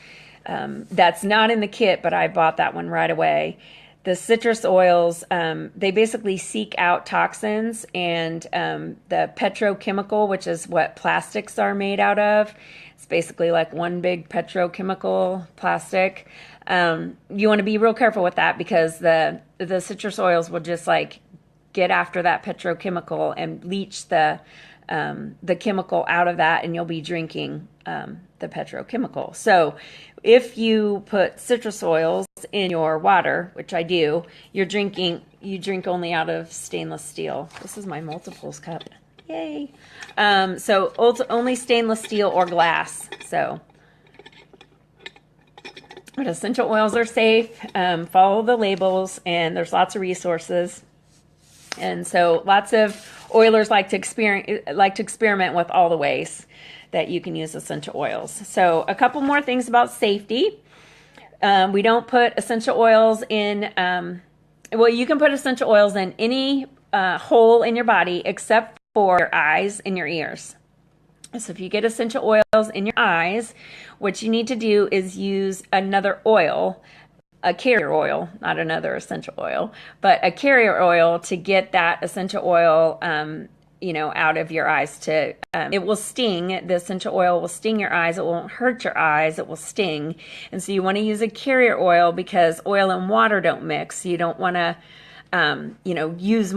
that's not in the kit, but I bought that one right away. The citrus oils, they basically seek out toxins, and the petrochemical, which is what plastics are made out of. It's basically like one big petrochemical plastic. You want to be real careful with that, because the citrus oils will just like get after that petrochemical and leach the chemical out of that, and you'll be drinking the petrochemical. So if you put citrus oils in your water, which I do, you drink only out of stainless steel. This is my multiples cup. Yay. So only stainless steel or glass. So, but essential oils are safe. Follow the labels, and there's lots of resources. And so lots of oilers like to experiment with all the ways that you can use essential oils. So a couple more things about safety. We don't put essential oils in, well, you can put essential oils in any hole in your body except for your eyes and your ears. So if you get essential oils in your eyes, what you need to do is use another oil, a carrier oil, not another essential oil, but a carrier oil to get that essential oil, out of your eyes. It will sting. The essential oil will sting your eyes. It won't hurt your eyes. It will sting. And so you want to use a carrier oil because oil and water don't mix. You don't want to, use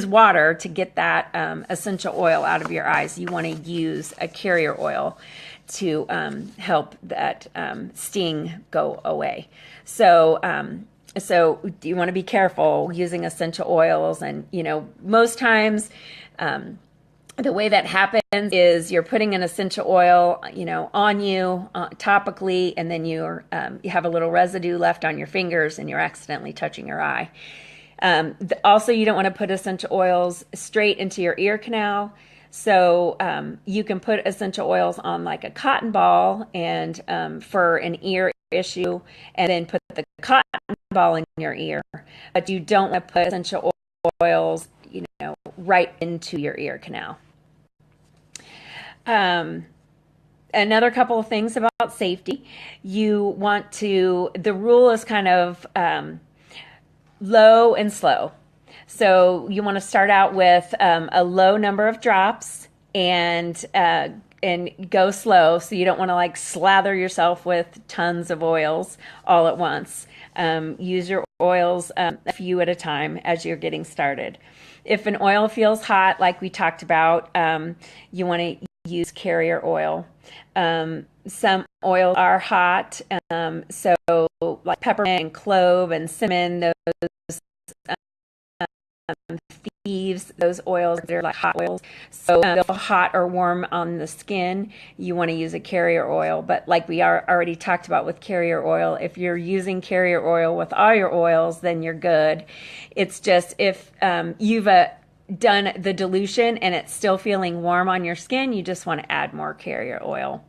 water to get that essential oil out of your eyes. You want to use a carrier oil to help that sting go away. So you want to be careful using essential oils, and most times the way that happens is you're putting an essential oil on you topically, and then you have a little residue left on your fingers and you're accidentally touching your eye. Also, you don't want to put essential oils straight into your ear canal. So you can put essential oils on like a cotton ball and for an ear issue, and then put the cotton ball in your ear. But you don't want to put essential oils, right into your ear canal. Another couple of things about safety. The rule is kind of low and slow. So you want to start out with a low number of drops and go slow. So you don't want to like slather yourself with tons of oils all at once. Use your oils a few at a time as you're getting started. If an oil feels hot, like we talked about, you want to use carrier oil. Some oils are hot, so like peppermint and clove and cinnamon, those thieves, those oils, they're like hot oils. So they'll feel hot or warm on the skin. You want to use a carrier oil. But like we already talked about with carrier oil, if you're using carrier oil with all your oils, then you're good. It's just if you've done the dilution and it's still feeling warm on your skin, you just want to add more carrier oil.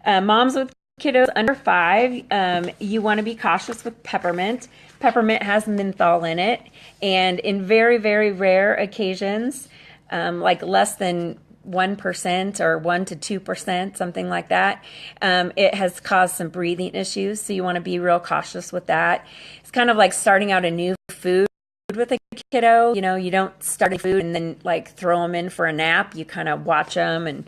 Moms with kiddos under 5, you want to be cautious with peppermint. Peppermint has menthol in it, and in very, very rare occasions, like less than 1% or 1 to 2%, something like that, it has caused some breathing issues, so you want to be real cautious with that. It's kind of like starting out a new food with a kiddo. You don't start a food and then like throw them in for a nap. You kind of watch them and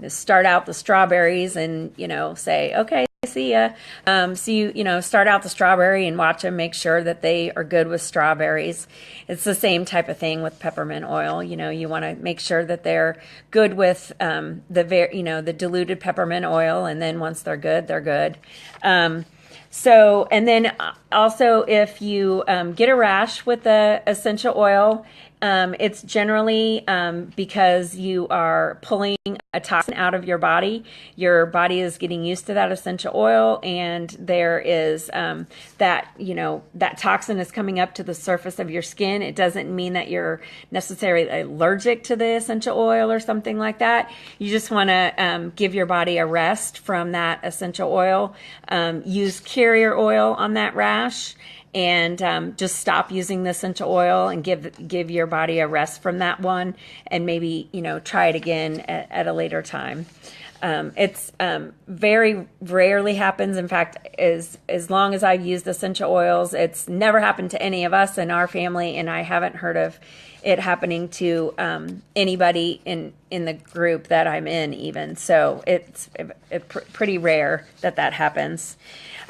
start out the strawberries and say, okay, see ya. So you start out the strawberry and watch them, make sure that they are good with strawberries. It's the same type of thing with peppermint oil. You want to make sure that they're good with the diluted peppermint oil, and then once they're good, they're good. So, and then also if you get a rash with the essential oil, it's generally because you are pulling a toxin out of your body. Your body is getting used to that essential oil, and there is that toxin is coming up to the surface of your skin. It doesn't mean that you're necessarily allergic to the essential oil or something like that. You just want to give your body a rest from that essential oil. Use carrier oil on that rash, and just stop using the essential oil and give your body a rest from that one, and maybe try it again at a later time. It's very rarely happens. In fact, as long as I've used essential oils, it's never happened to any of us in our family, and I haven't heard of it happening to anybody in the group that I'm in even. So it's pretty rare that happens.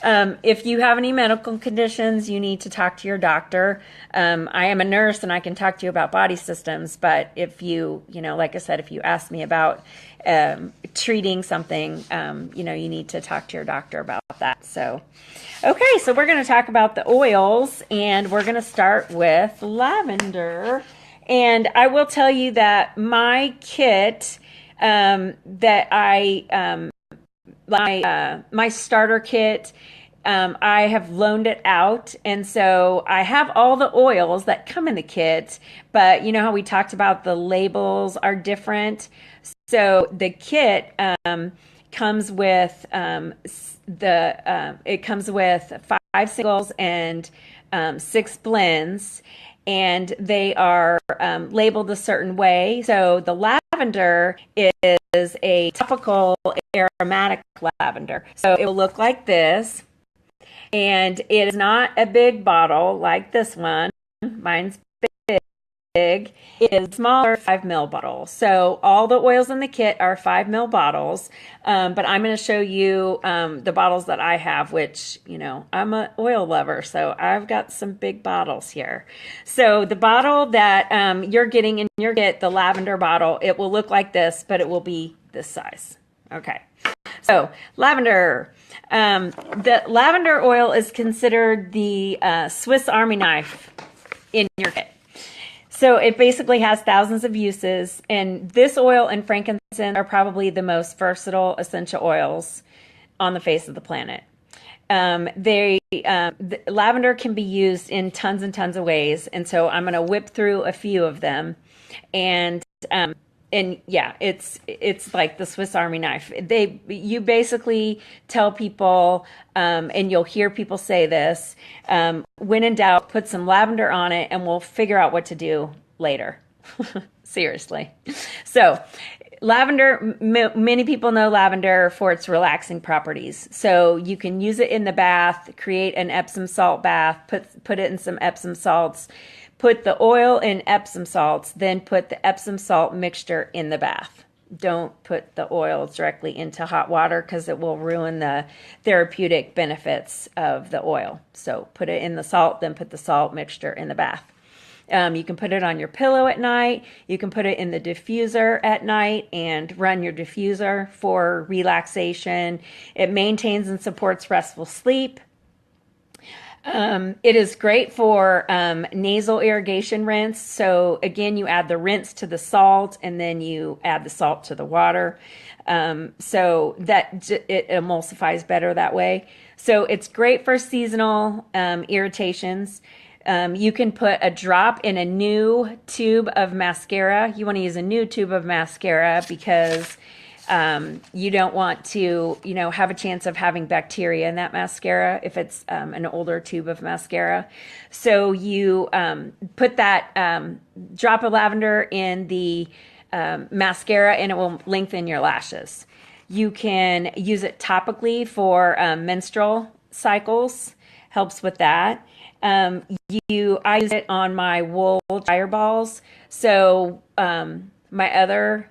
If you have any medical conditions, you need to talk to your doctor. I am a nurse and I can talk to you about body systems, but if you like I said, if you ask me about treating something, you need to talk to your doctor about that. So, okay, so we're going to talk about the oils, and we're going to start with lavender. And I will tell you that my kit that my starter kit, I have loaned it out, and so I have all the oils that come in the kit. But you know how we talked about the labels are different, so the kit comes with it comes with 5 singles and 6 blends, and they are labeled a certain way. So the lavender is a topical aromatic lavender. So it will look like this, and it is not a big bottle like this one. Mine's big. It is a smaller 5 ml bottle. So all the oils in the kit are 5 ml bottles. But I'm going to show you the bottles that I have, which, you know, I'm an oil lover. So I've got some big bottles here. So the bottle that you're getting in your kit, the lavender bottle, it will look like this, but it will be this size. Okay. So lavender. The lavender oil is considered the Swiss Army knife in your kit. So it basically has thousands of uses, and this oil and frankincense are probably the most versatile essential oils on the face of the planet. Lavender can be used in tons and tons of ways, and so I'm going to whip through a few of them, and yeah, it's like the Swiss Army knife. You basically tell people, and you'll hear people say this, when in doubt, put some lavender on it and we'll figure out what to do later. Seriously. So lavender, many people know lavender for its relaxing properties. So you can use it in the bath, create an Epsom salt bath, put it in some Epsom salts, put the oil in Epsom salts, then put the Epsom salt mixture in the bath. Don't put the oil directly into hot water because it will ruin the therapeutic benefits of the oil. So put it in the salt, then put the salt mixture in the bath. You can put it on your pillow at night. You can put it in the diffuser at night and run your diffuser for relaxation. It maintains and supports restful sleep. It is great for nasal irrigation rinse. So again, you add the rinse to the salt and then you add the salt to the water. So that it emulsifies better that way. So it's great for seasonal irritations. You can put a drop in a new tube of mascara. You want to use a new tube of mascara because you don't want to, have a chance of having bacteria in that mascara if it's an older tube of mascara. So you put that drop of lavender in the mascara and it will lengthen your lashes. You can use it topically for menstrual cycles, helps with that. I use it on my wool dryer balls. So my other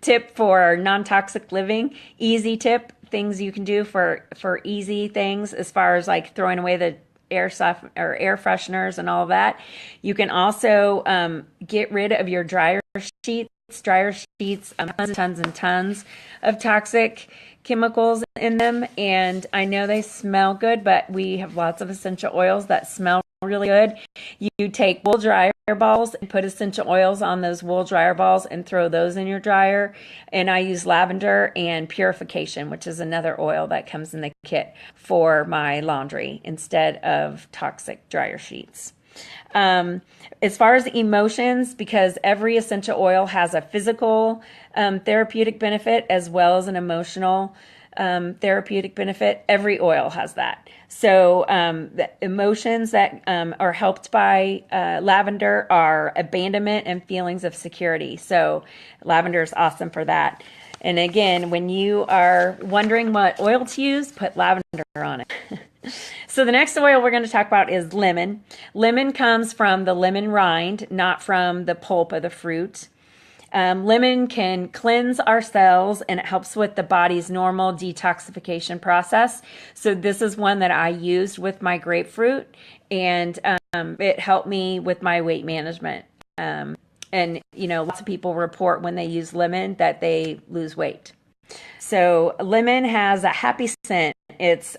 tip for non-toxic living, easy tip, things you can do for easy things as far as like throwing away the air fresheners and all of that. You can also get rid of your dryer sheets. Tons and tons of toxic chemicals in them, and I know they smell good, but we have lots of essential oils that smell really good. You take wool dryer balls and put essential oils on those wool dryer balls and throw those in your dryer. And I use lavender and purification, which is another oil that comes in the kit for my laundry instead of toxic dryer sheets. As far as emotions, because every essential oil has a physical therapeutic benefit as well as an emotional therapeutic benefit, every oil has that. So the emotions that are helped by lavender are abandonment and feelings of security. So lavender is awesome for that. And again, when you are wondering what oil to use, put lavender on it. So the next oil we're going to talk about is lemon. Lemon comes from the lemon rind, not from the pulp of the fruit. Lemon can cleanse our cells and it helps with the body's normal detoxification process. So this is one that I used with my grapefruit, and it helped me with my weight management. And, lots of people report when they use lemon that they lose weight. So lemon has a happy scent. It's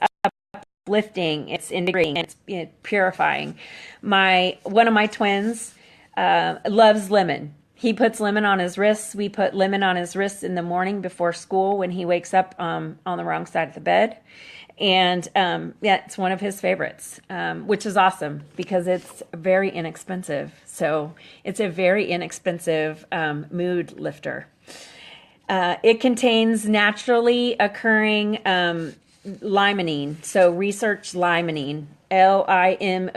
uplifting, it's invigorating, it's purifying. One of my twins Loves lemon. He puts lemon on his wrists. We put lemon on his wrists in the morning before school when he wakes up on the wrong side of the bed. And yeah, it's one of his favorites, which is awesome because it's very inexpensive. So it's a very inexpensive mood lifter. It contains naturally occurring limonene. So research limonene, limonene,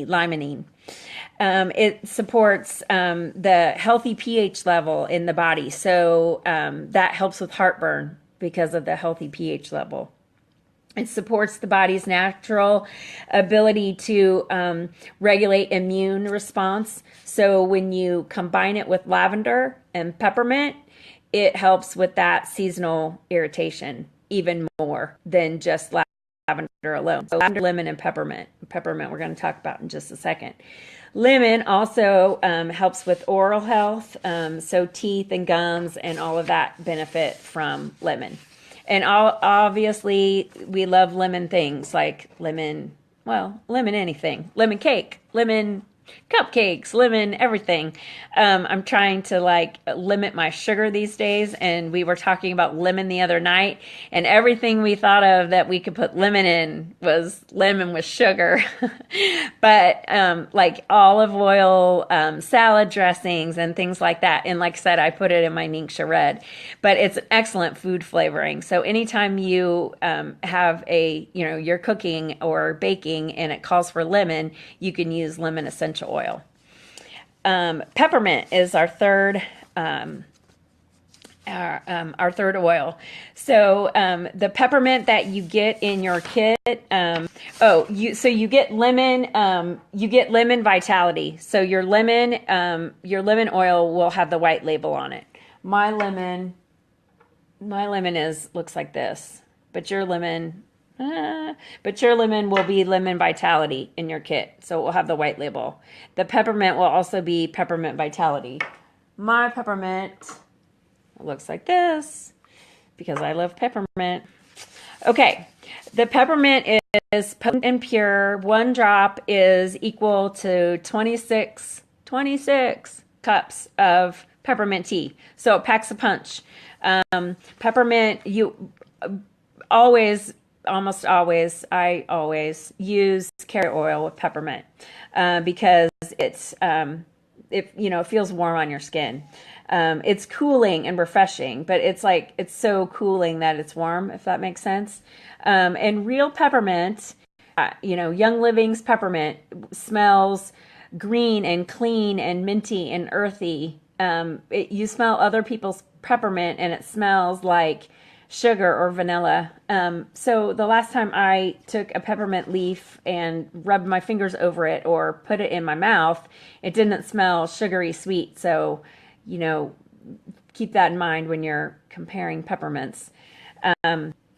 limonene. It supports the healthy pH level in the body. So that helps with heartburn because of the healthy pH level. It supports the body's natural ability to regulate immune response. So when you combine it with lavender and peppermint, it helps with that seasonal irritation even more than just lavender alone. So lavender, lemon, and peppermint. Peppermint we're going to talk about in just a second. Lemon also helps with oral health, so teeth and gums and all of that benefit from lemon. And obviously, we love lemon things like lemon anything, lemon cake, lemon cupcakes, lemon everything. I'm trying to limit my sugar these days, and we were talking about lemon the other night, and everything we thought of that we could put lemon in was lemon with sugar. But like olive oil, salad dressings, and things like that. And like I said, I put it in my Ningxia Red, but it's an excellent food flavoring. So anytime you have you're cooking or baking and it calls for lemon, you can use lemon essential oil. Peppermint is our third oil. So the peppermint that you get in your kit, you get lemon vitality. So your lemon oil will have the white label on it. My lemon looks like this, but your lemon will be lemon vitality in your kit. So it will have the white label. The peppermint will also be peppermint vitality. My peppermint looks like this because I love peppermint. Okay, the peppermint is potent and pure. 1 drop is equal to 26 cups of peppermint tea. So it packs a punch. Peppermint, I always use carrier oil with peppermint because it feels warm on your skin. It's cooling and refreshing, but it's so cooling that it's warm, if that makes sense. And real peppermint, Young Living's peppermint smells green and clean and minty and earthy. You smell other people's peppermint and it smells like sugar or vanilla. So the last time I took a peppermint leaf and rubbed my fingers over it or put it in my mouth, it didn't smell sugary sweet. So, keep that in mind when you're comparing peppermints.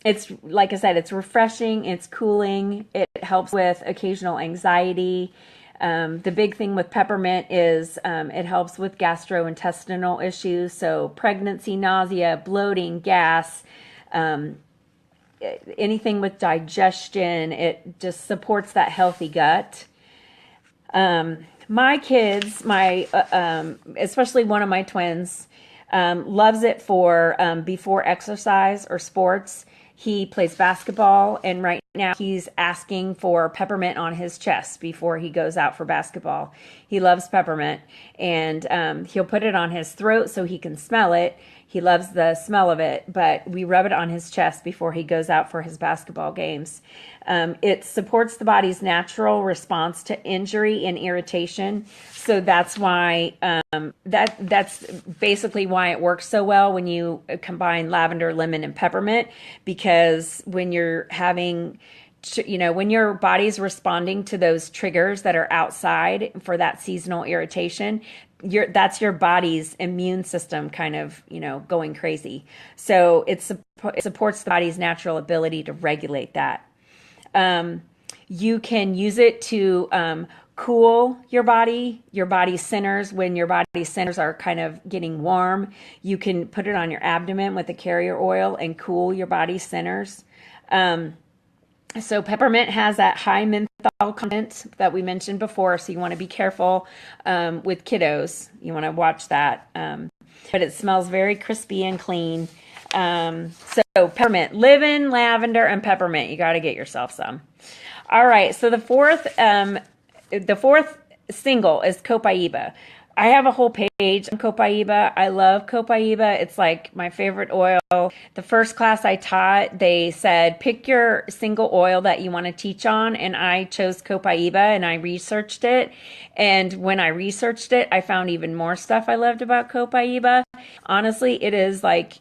It's, like I said, it's refreshing, it's cooling, it helps with occasional anxiety. The big thing with peppermint is it helps with gastrointestinal issues, so pregnancy, nausea, bloating, gas, anything with digestion. It just supports that healthy gut. My kids, especially one of my twins, loves it for before exercise or sports. He plays basketball, and right now he's asking for peppermint on his chest before he goes out for basketball. He loves peppermint, and he'll put it on his throat so he can smell it. He loves the smell of it, but we rub it on his chest before he goes out for his basketball games. It supports the body's natural response to injury and irritation. So that's why that's basically why it works so well when you combine lavender, lemon, and peppermint, because when you're having when your body's responding to those triggers that are outside for that seasonal irritation, that's your body's immune system kind of, going crazy. So it supports the body's natural ability to regulate that. You can use it to cool your body centers. When your body centers are kind of getting warm, you can put it on your abdomen with the carrier oil and cool your body centers. So peppermint has that high menthol content that we mentioned before, so you want to be careful with kiddos. You want to watch that. But it smells very crispy and clean. So peppermint, lemon, lavender, and peppermint. You got to get yourself some. All right. So the fourth single is Copaiba. I have a whole page on Copaiba. I love Copaiba. It's like my favorite oil. The first class I taught, they said, pick your single oil that you want to teach on. And I chose Copaiba and I researched it. And when I researched it, I found even more stuff I loved about Copaiba. Honestly, it is like,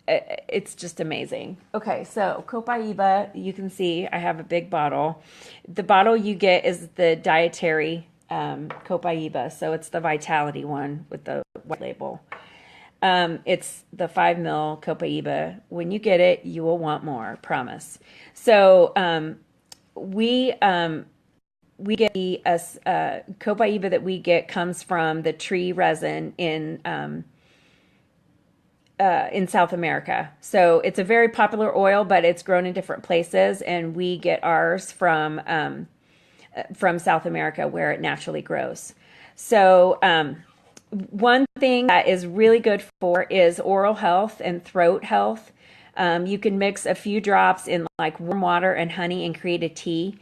it's just amazing. Okay, so Copaiba, you can see I have a big bottle. The bottle you get is the dietary Copaiba, so it's the Vitality one with the white label. It's the 5 ml Copaiba. When you get it, you will want more, promise. So we get the Copaiba that we get comes from the tree resin in South America. So it's a very popular oil, but it's grown in different places, and we get ours from South America where it naturally grows. So one thing that is really good for is oral health and throat health. You can mix a few drops in like warm water and honey and create a tea.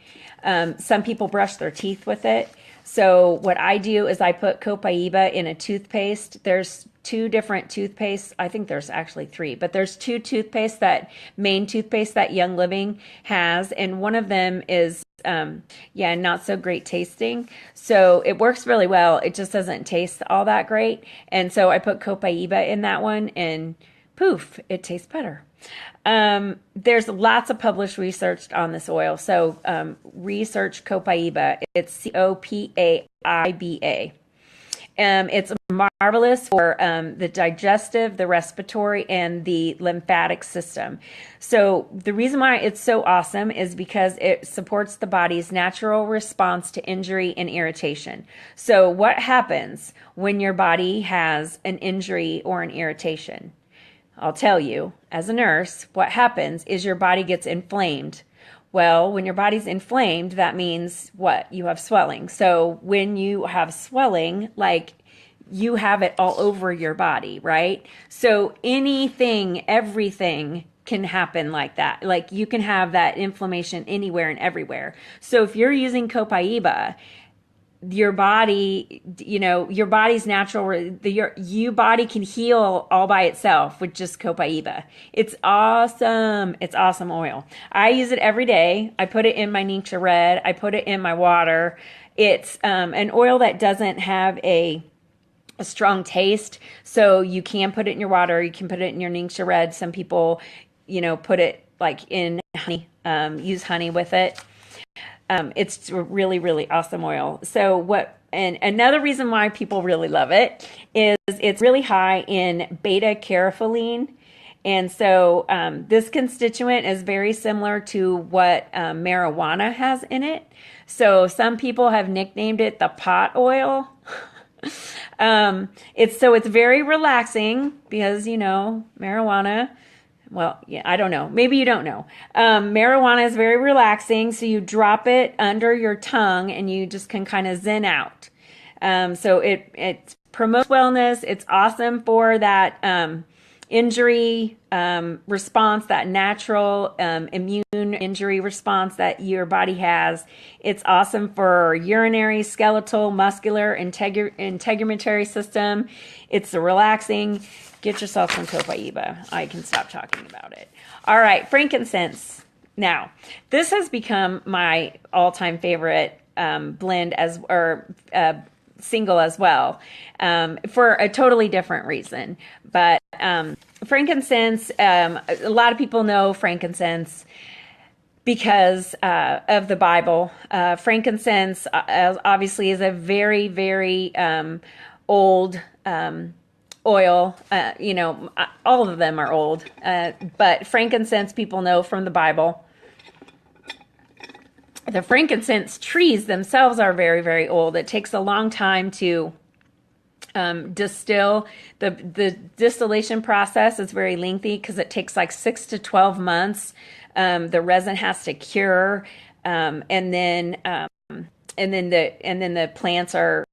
Some people brush their teeth with it. So what I do is I put Copaiba in a toothpaste. There's 2 different toothpastes. I think there's actually 3, but there's 2 toothpastes main toothpaste that Young Living has. And one of them is, not so great tasting. So it works really well. It just doesn't taste all that great. And so I put Copaiba in that one and poof, it tastes better. There's lots of published research on this oil. So research Copaiba. It's Copaiba. It's marvelous for the digestive, the respiratory, and the lymphatic system. So the reason why it's so awesome is because it supports the body's natural response to injury and irritation. So what happens when your body has an injury or an irritation? I'll tell you, as a nurse, what happens is your body gets inflamed. Well, when your body's inflamed, that means what? You have swelling. So when you have swelling, like you have it all over your body, right? So anything, everything can happen like that. Like you can have that inflammation anywhere and everywhere. So if you're using Copaiba, your body, your body's natural, your body can heal all by itself with just Copaiba. It's awesome. It's awesome oil. I use it every day. I put it in my Ningxia Red. I put it in my water. It's an oil that doesn't have a strong taste. So you can put it in your water. You can put it in your Ningxia Red. Some people, put it like in honey, use honey with it. It's really, really awesome oil. And another reason why people really love it is it's really high in beta-carotene. And so this constituent is very similar to what marijuana has in it. So some people have nicknamed it the pot oil. It's very relaxing because, marijuana. Well, yeah, I don't know. Maybe you don't know. Marijuana is very relaxing. So you drop it under your tongue and you just can kind of zen out. So it promotes wellness. It's awesome for that injury response, that natural immune injury response that your body has. It's awesome for urinary, skeletal, muscular, integumentary system. It's relaxing. Get yourself some Copaiba. I can stop talking about it. All right, frankincense. Now, this has become my all-time favorite blend single as well, for a totally different reason. But frankincense, a lot of people know frankincense because of the Bible. Frankincense obviously is a very, very old oil. All of them are old, but frankincense people know from the Bible. The frankincense trees themselves are very, very old. It takes a long time to distill. The distillation process is very lengthy because it takes like 6 to 12 months The resin has to cure, and then the plants are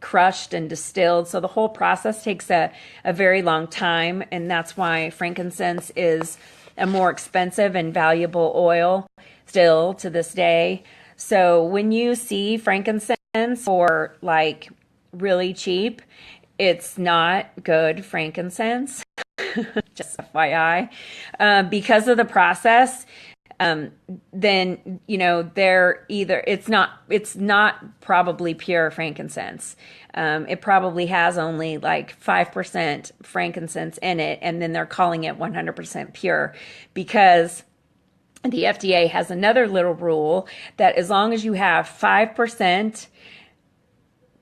crushed and distilled. So the whole process takes a very long time, and that's why frankincense is a more expensive and valuable oil still to this day. So when you see frankincense for like really cheap, it's not good frankincense. Just FYI, because of the process. Then they're either it's not probably pure frankincense. It probably has only like 5% frankincense in it, and then they're calling it 100% pure because the FDA has another little rule that as long as you have 5%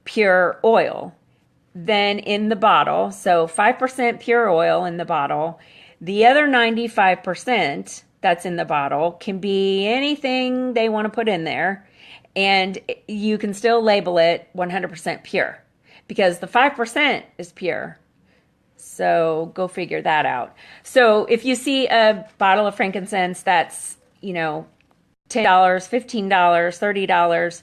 pure oil, then in the bottle, so 5% pure oil in the bottle, the other 95% that's in the bottle can be anything they want to put in there, and you can still label it 100% pure because the 5% is pure. So go figure that out. So if you see a bottle of frankincense that's, $10, $15, $30,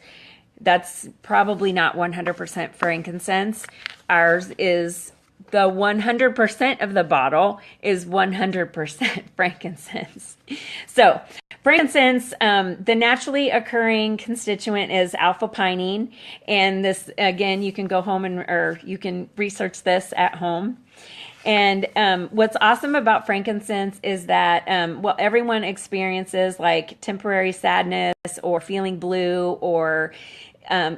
that's probably not 100% frankincense. Ours is the 100% of the bottle is 100% frankincense. So frankincense, the naturally occurring constituent is alpha-pinene. And this, again, you can go home or you can research this at home. And what's awesome about frankincense is that, everyone experiences like temporary sadness or feeling blue or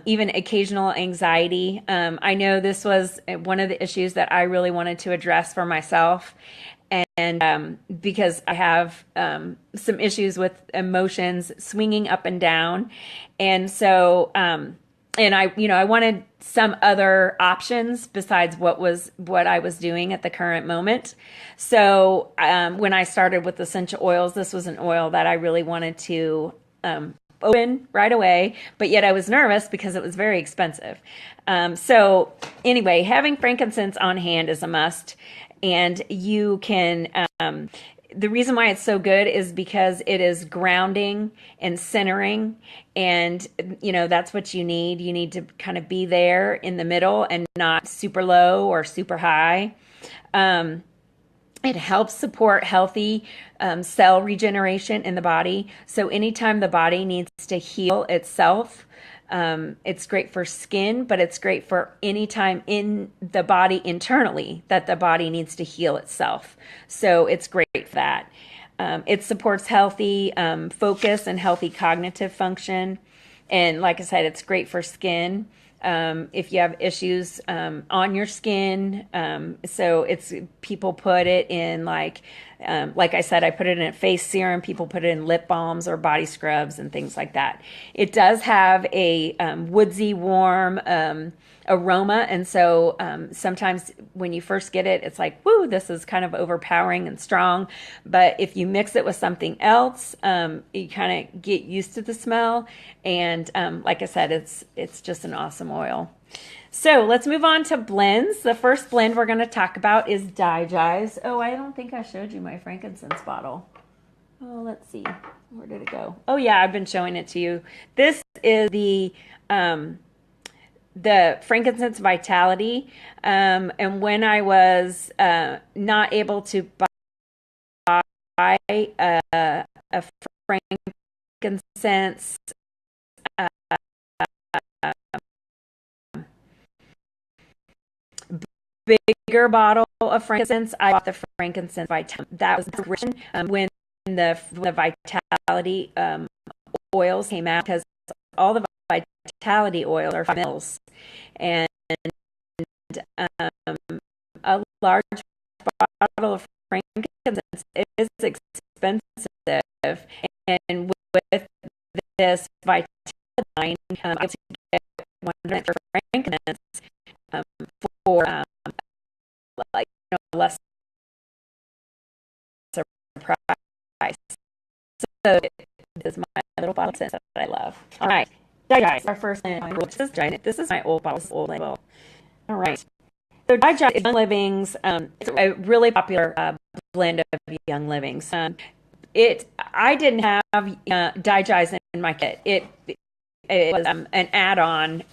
even occasional anxiety. I know this was one of the issues that I really wanted to address for myself. And because I have some issues with emotions swinging up and down. And so, and I wanted some other options besides what I was doing at the current moment. So when I started with essential oils, this was an oil that I really wanted to open right away, but yet I was nervous because it was very expensive. So anyway, having frankincense on hand is a must, and you can. The reason why it's so good is because it is grounding and centering, and that's what you need. You need to kind of be there in the middle and not super low or super high. It helps support healthy cell regeneration in the body. So anytime the body needs to heal itself, it's great for skin, but it's great for any time in the body internally that the body needs to heal itself. So it's great for that. It supports healthy focus and healthy cognitive function. And like I said, it's great for skin. If you have issues on your skin, so people put it in like I said, I put it in a face serum. People put it in lip balms or body scrubs and things like that. It does have a woodsy, warm aroma, and so sometimes when you first get it, it's like, woo, this is kind of overpowering and strong. But if you mix it with something else, you kind of get used to the smell. And like I said, it's just an awesome oil. So let's move on to blends. The first blend we're going to talk about is Digize. Oh, I don't think I showed you my frankincense bottle. Oh, let's see. Where did it go? Oh, yeah, I've been showing it to you. This is the frankincense vitality. And when I was not able to buy a frankincense bigger bottle of frankincense, I bought the frankincense vitality. That was written when the vitality oils came out, because all the vitality oils are mils, and a large bottle of frankincense is expensive, and with this vitality line, I was able to get 100 for frankincense for less price. So this is my little bottle of that I love. All right, Digize, our first blend. This is giant. This is my old bottle. Old label. All right. So Digize is Young Living's. It's a really popular blend of Young Living's. I didn't have Digest in my kit. It was an add-on,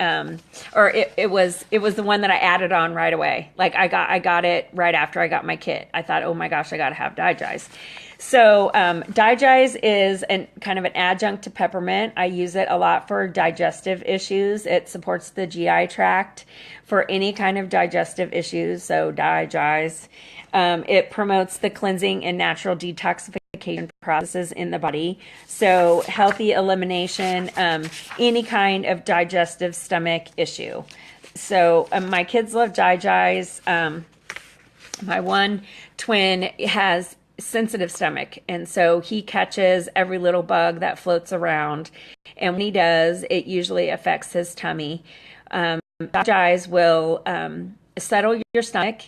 or it was the one that I added on right away. Like I got it right after I got my kit. I thought, oh my gosh, I got to have Digest. So Digest is kind of an adjunct to peppermint. I use it a lot for digestive issues. It supports the GI tract for any kind of digestive issues. So Digest. It promotes the cleansing and natural detoxification processes in the body. So healthy elimination, any kind of digestive stomach issue. So my kids love Digest. My one twin has sensitive stomach, and so he catches every little bug that floats around, and when he does, it usually affects his tummy. Digest will settle your stomach,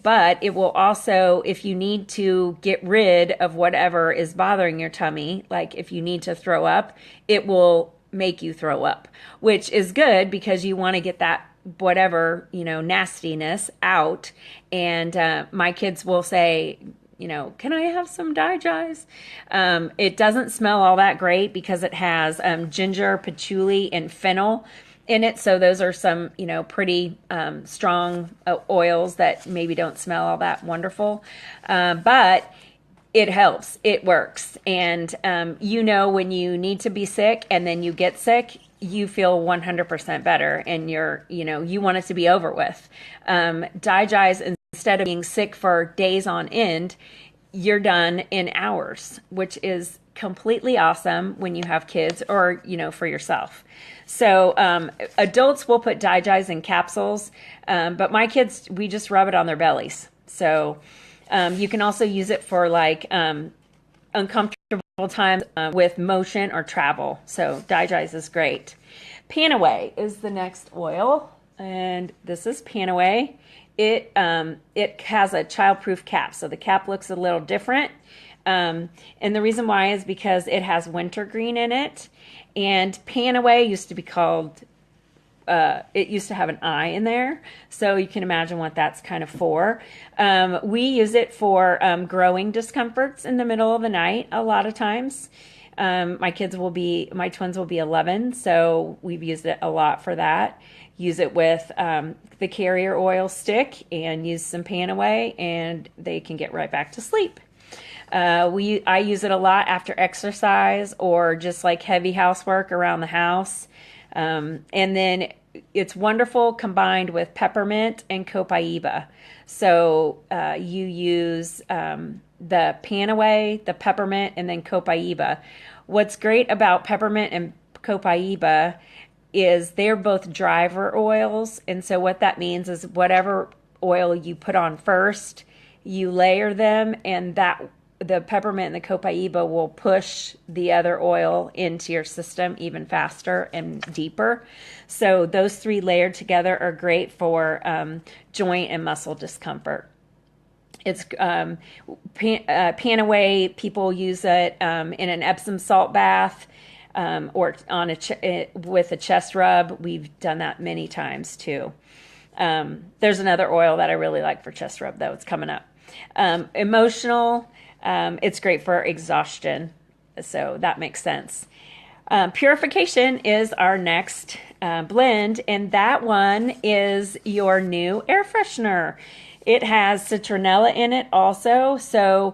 but it will also, if you need to get rid of whatever is bothering your tummy, like if you need to throw up, it will make you throw up, which is good because you want to get that whatever, nastiness out. And my kids will say, can I have some Digest? It doesn't smell all that great because it has ginger, patchouli, and fennel in it. So those are some, pretty strong oils that maybe don't smell all that wonderful. But it helps. It works. And, when you need to be sick and then you get sick, you feel 100% better and you want it to be over with. Digest, instead of being sick for days on end, you're done in hours, which is completely awesome when you have kids or, for yourself. So adults will put Digest in capsules, but my kids, we just rub it on their bellies. So you can also use it for like uncomfortable times with motion or travel. So Digest is great. min.Why is the next oil, and this is min.Why. It has a childproof cap, so the cap looks a little different. And the reason why is because it has wintergreen in it. And min.Why used to be called, it used to have an I in there. So you can imagine what that's kind of for. We use it for growing discomforts in the middle of the night a lot of times. My twins will be 11, so we've used it a lot for that. Use it with the carrier oil stick and use some min.Why, and they can get right back to sleep. I use it a lot after exercise or just like heavy housework around the house. And then it's wonderful combined with peppermint and copaiba. So you use the min.Why, the peppermint, and then copaiba. What's great about peppermint and copaiba is they're both driver oils. And so what that means is whatever oil you put on first, you layer them, and the peppermint and the copaiba will push the other oil into your system even faster and deeper. So those three layered together are great for joint and muscle discomfort. It's min.Why, people use it in an Epsom salt bath or on with a chest rub. We've done that many times too. There's another oil that I really like for chest rub, though. It's coming up. Emotional. It's great for exhaustion, so that makes sense. Purification is our next blend, and that one is your new air freshener. It has citronella in it also, so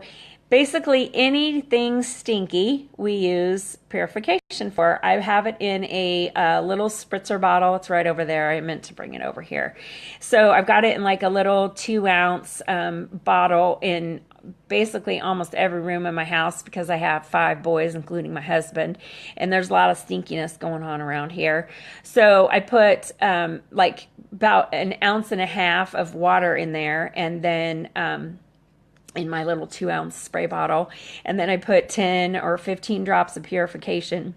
basically anything stinky we use purification for. I have it in a little spritzer bottle. It's right over there. I meant to bring it over here. So I've got it in like a little 2-ounce bottle in basically almost every room in my house because I have 5 boys, including my husband, and there's a lot of stinkiness going on around here. So I put like about 1.5 ounces of water in there, and then in my little 2-ounce spray bottle, and then I put 10 or 15 drops of purification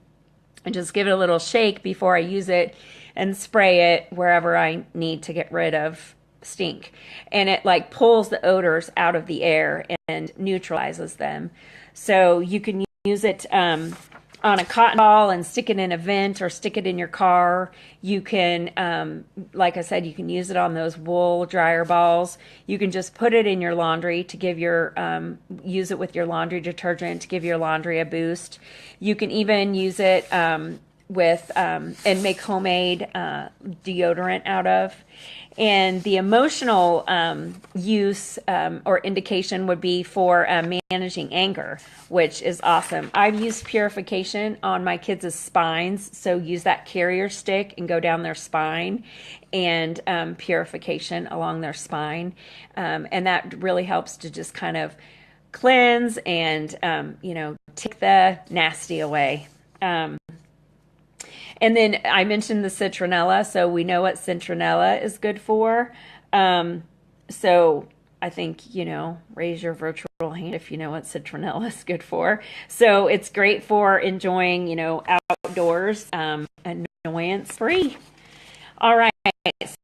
and just give it a little shake before I use it and spray it wherever I need to get rid of stink, and it like pulls the odors out of the air and neutralizes them. So you can use it on a cotton ball and stick it in a vent or stick it in your car. You can, like I said, you can use it on those wool dryer balls. You can just put it in your laundry to give your, use it with your laundry detergent to give your laundry a boost. You can even use it with, and make homemade deodorant out of. And the emotional use or indication would be for managing anger, which is awesome. I've used purification on my kids' spines, so use that carrier stick and go down their spine and purification along their spine. And that really helps to just kind of cleanse and, take the nasty away. And then I mentioned the citronella, so we know what citronella is good for. So I think, raise your virtual hand if you know what citronella is good for. So it's great for enjoying, outdoors, annoyance free. All right,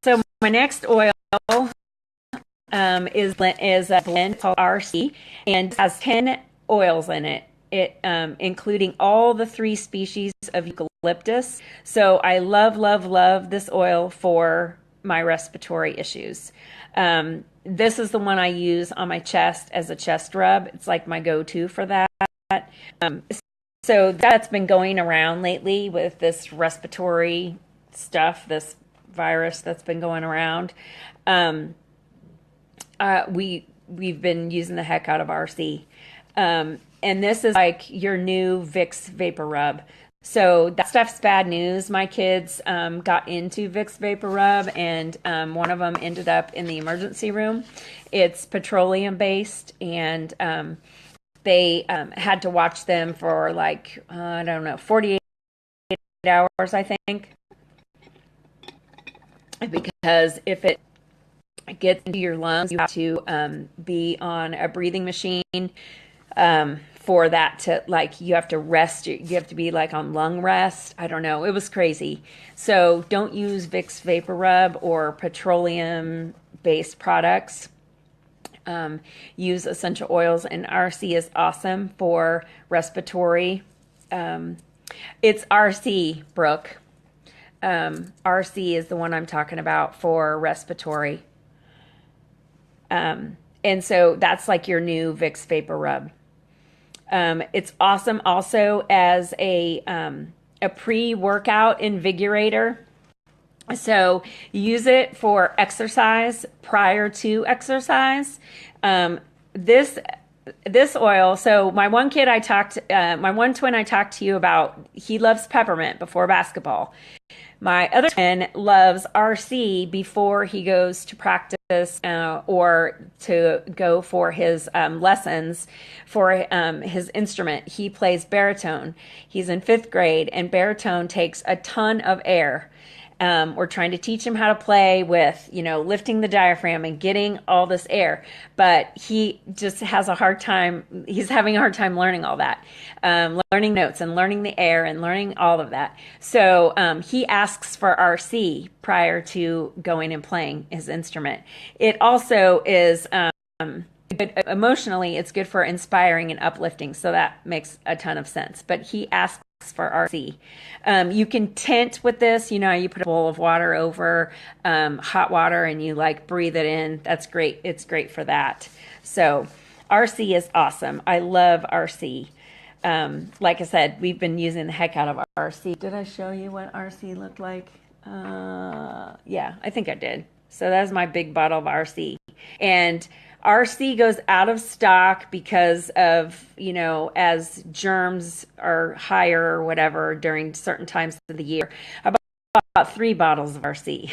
so my next oil is a blend called RC, and has 10 oils in it. Including all the 3 species of eucalyptus. So I love this oil for my respiratory issues. This is the one I use on my chest as a chest rub. It's like my go-to for that. So that's been going around lately with this respiratory stuff, this virus that's been going around. We've been using the heck out of RC. And this is like your new Vicks Vapor Rub. So that stuff's bad news. My kids got into Vicks Vapor Rub, and one of them ended up in the emergency room. It's petroleum based, and they had to watch them for 48 hours, I think. Because if it gets into your lungs, you have to be on a breathing machine. For that to you have to rest, you have to be on lung rest. I don't know. It was crazy. So don't use Vicks Vapor Rub or petroleum based products. Use essential oils, and RC is awesome for respiratory. It's RC, Brooke. RC is the one I'm talking about for respiratory. And so that's like your new Vicks Vapor Rub. It's awesome also as a pre-workout invigorator. So use it for exercise prior to exercise. This oil. So my one twin I talked to you about, he loves peppermint before basketball. My other twin loves RC before he goes to practice or to go for his lessons for his instrument. He plays baritone. He's in 5th grade, and baritone takes a ton of air. We're trying to teach him how to play with, lifting the diaphragm and getting all this air. But he just has a hard time. He's having a hard time learning all that, learning notes and learning the air and learning all of that. So he asks for RC prior to going and playing his instrument. It also is good emotionally. It's good for inspiring and uplifting. So that makes a ton of sense. But he asks for RC. You can tint with this. You put a bowl of water over hot water and you breathe it in. That's great. It's great for that. So RC is awesome. I love RC. Like I said, we've been using the heck out of RC. Did I show you what RC looked like? Yeah, I think I did. So that's my big bottle of RC. And RC goes out of stock because of, as germs are higher or whatever during certain times of the year. I bought 3 bottles of RC.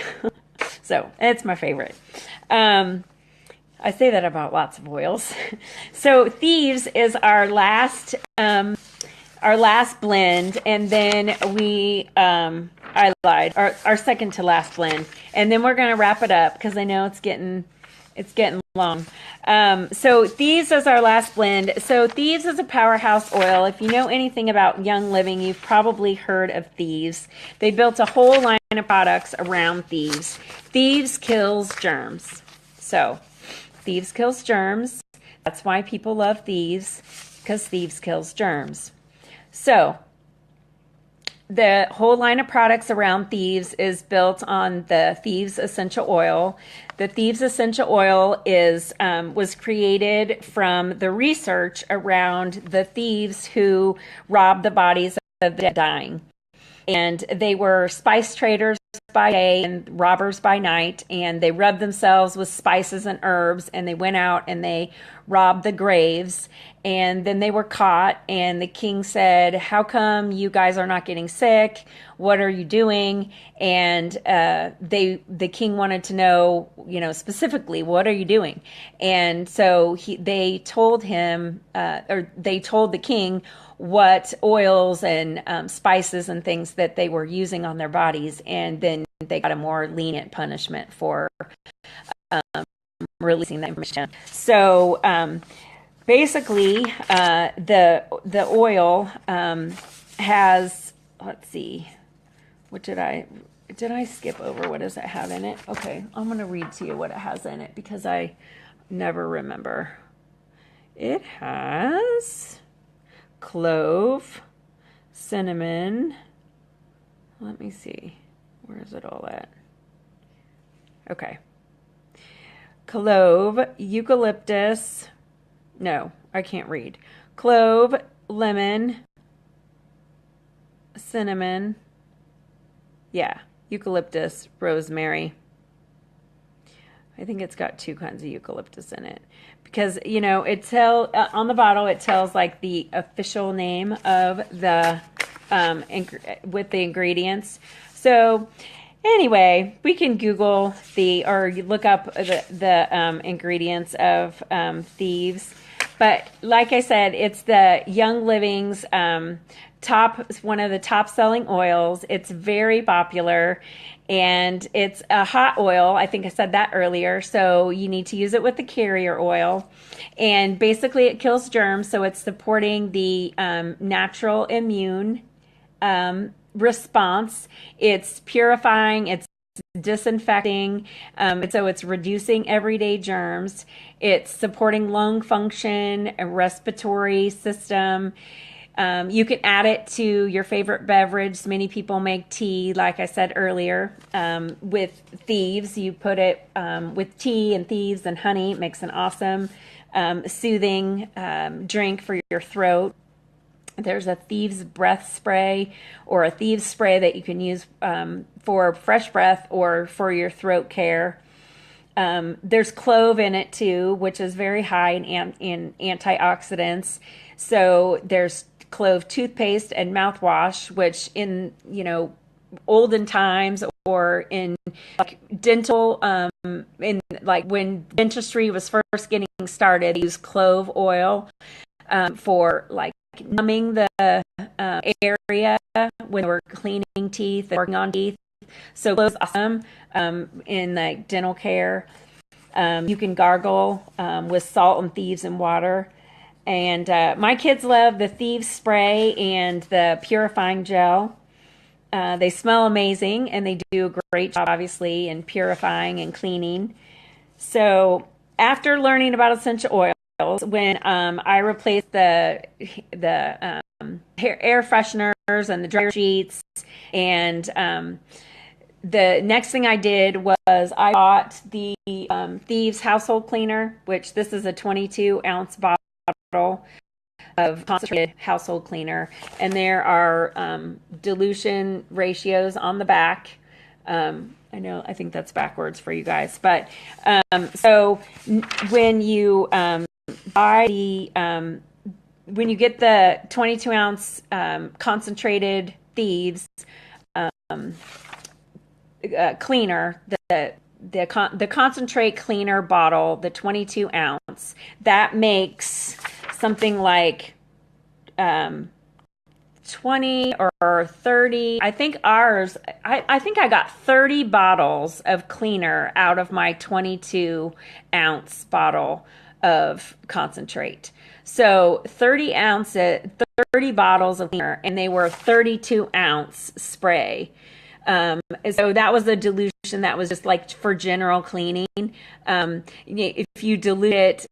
So it's my favorite. I say that about lots of oils. So Thieves is our last blend, and then I lied, our second to last blend, and then we're going to wrap it up because I know it's getting long. So Thieves is our last blend. So Thieves is a powerhouse oil. If you know anything about Young Living, you've probably heard of Thieves. They built a whole line of products around Thieves. Thieves kills germs. So Thieves kills germs. That's why people love Thieves, because Thieves kills germs. So the whole line of products around Thieves is built on the Thieves Essential Oil. The Thieves Essential Oil is was created from the research around the thieves who robbed the bodies of the dying. And they were spice traders by day and robbers by night, and they rubbed themselves with spices and herbs, and they went out and they robbed the graves, and then they were caught, and the king said, how come you guys are not getting sick? What are you doing? And the king wanted to know, specifically, what are you doing? And so they told him, or they told the king what oils and spices and things that they were using on their bodies, and then they got a more lenient punishment for releasing that information. So basically, the oil has, let's see, what did I skip over? What does it have in it? Okay, I'm going to read to you what it has in it because I never remember. It has clove, cinnamon. Let me see. Where is it all at? Okay. Clove, eucalyptus. No, I can't read. Clove, lemon, cinnamon. Yeah, eucalyptus, rosemary. I think it's got 2 kinds of eucalyptus in it because it on the bottle it tells like the official name of the with the ingredients. So anyway, we can Google or look up the ingredients of Thieves. But like I said, it's the Young Living's one of the top selling oils. It's very popular. And it's a hot oil. I think I said that earlier. So you need to use it with the carrier oil. And basically it kills germs. So it's supporting the natural immune response. It's purifying. It's disinfecting. So it's reducing everyday germs. It's supporting lung function, a respiratory system. You can add it to your favorite beverage. Many people make tea, like I said earlier. With Thieves, you put it with tea and Thieves and honey. It makes an awesome soothing drink for your throat. There's a Thieves breath spray or a Thieves spray that you can use for fresh breath or for your throat care. There's clove in it too, which is very high in antioxidants. So there's clove toothpaste and mouthwash, which in olden times or in like dental in like when dentistry was first getting started, they used clove oil for like numbing the area when they were cleaning teeth and working on teeth. So clove's awesome in like dental care. You can gargle with salt and Thieves and water. And my kids love the Thieves spray and the purifying gel. They smell amazing, and they do a great job, obviously, in purifying and cleaning. So after learning about essential oils, when I replaced the air fresheners and the dryer sheets, and the next thing I did was I bought the Thieves household cleaner, which this is a 22-ounce bottle of concentrated household cleaner, and there are dilution ratios on the back. I think that's backwards for you guys, but so when you buy the when you get the 22-ounce concentrated Thieves cleaner, the concentrate cleaner bottle, the 22-ounce, that makes something like 20 or 30. I think ours, I think I got 30 bottles of cleaner out of my 22-ounce bottle of concentrate. So 30 bottles of cleaner, and they were 32-ounce spray. So that was a dilution that was just like for general cleaning. If you dilute it,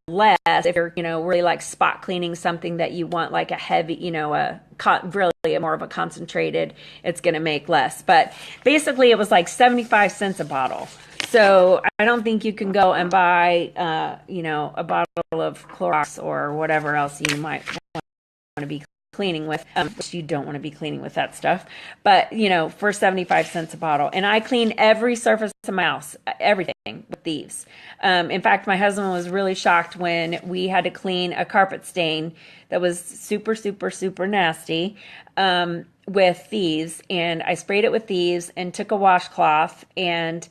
less, if you're, really like spot cleaning something that you want like a heavy, really more of a concentrated, it's going to make less. But basically it was like 75 cents a bottle. So I don't think you can go and buy, a bottle of Clorox or whatever else you might want to be cleaning with, which you don't want to be cleaning with that stuff, but for 75 cents a bottle. And I clean every surface of my house, everything with thieves. In fact, my husband was really shocked when we had to clean a carpet stain that was super, super, super nasty, with thieves. And I sprayed it with thieves and took a washcloth and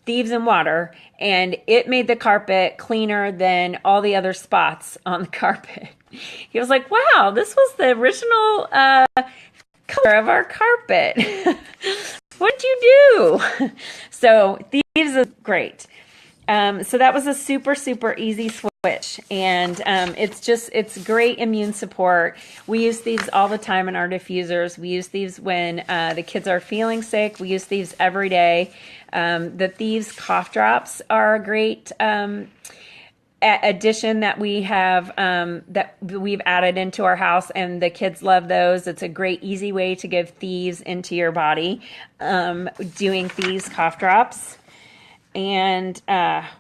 thieves and water, and it made the carpet cleaner than all the other spots on the carpet. He was like, wow, this was the original color of our carpet. What'd you do? So thieves is great. So that was a super, super easy switch. And it's great immune support. We use thieves all the time in our diffusers. We use thieves when the kids are feeling sick. We use thieves every day. The thieves cough drops are a great addition that we have, that we've added into our house, and the kids love those. It's a great, easy way to give thieves into your body, doing thieves cough drops. And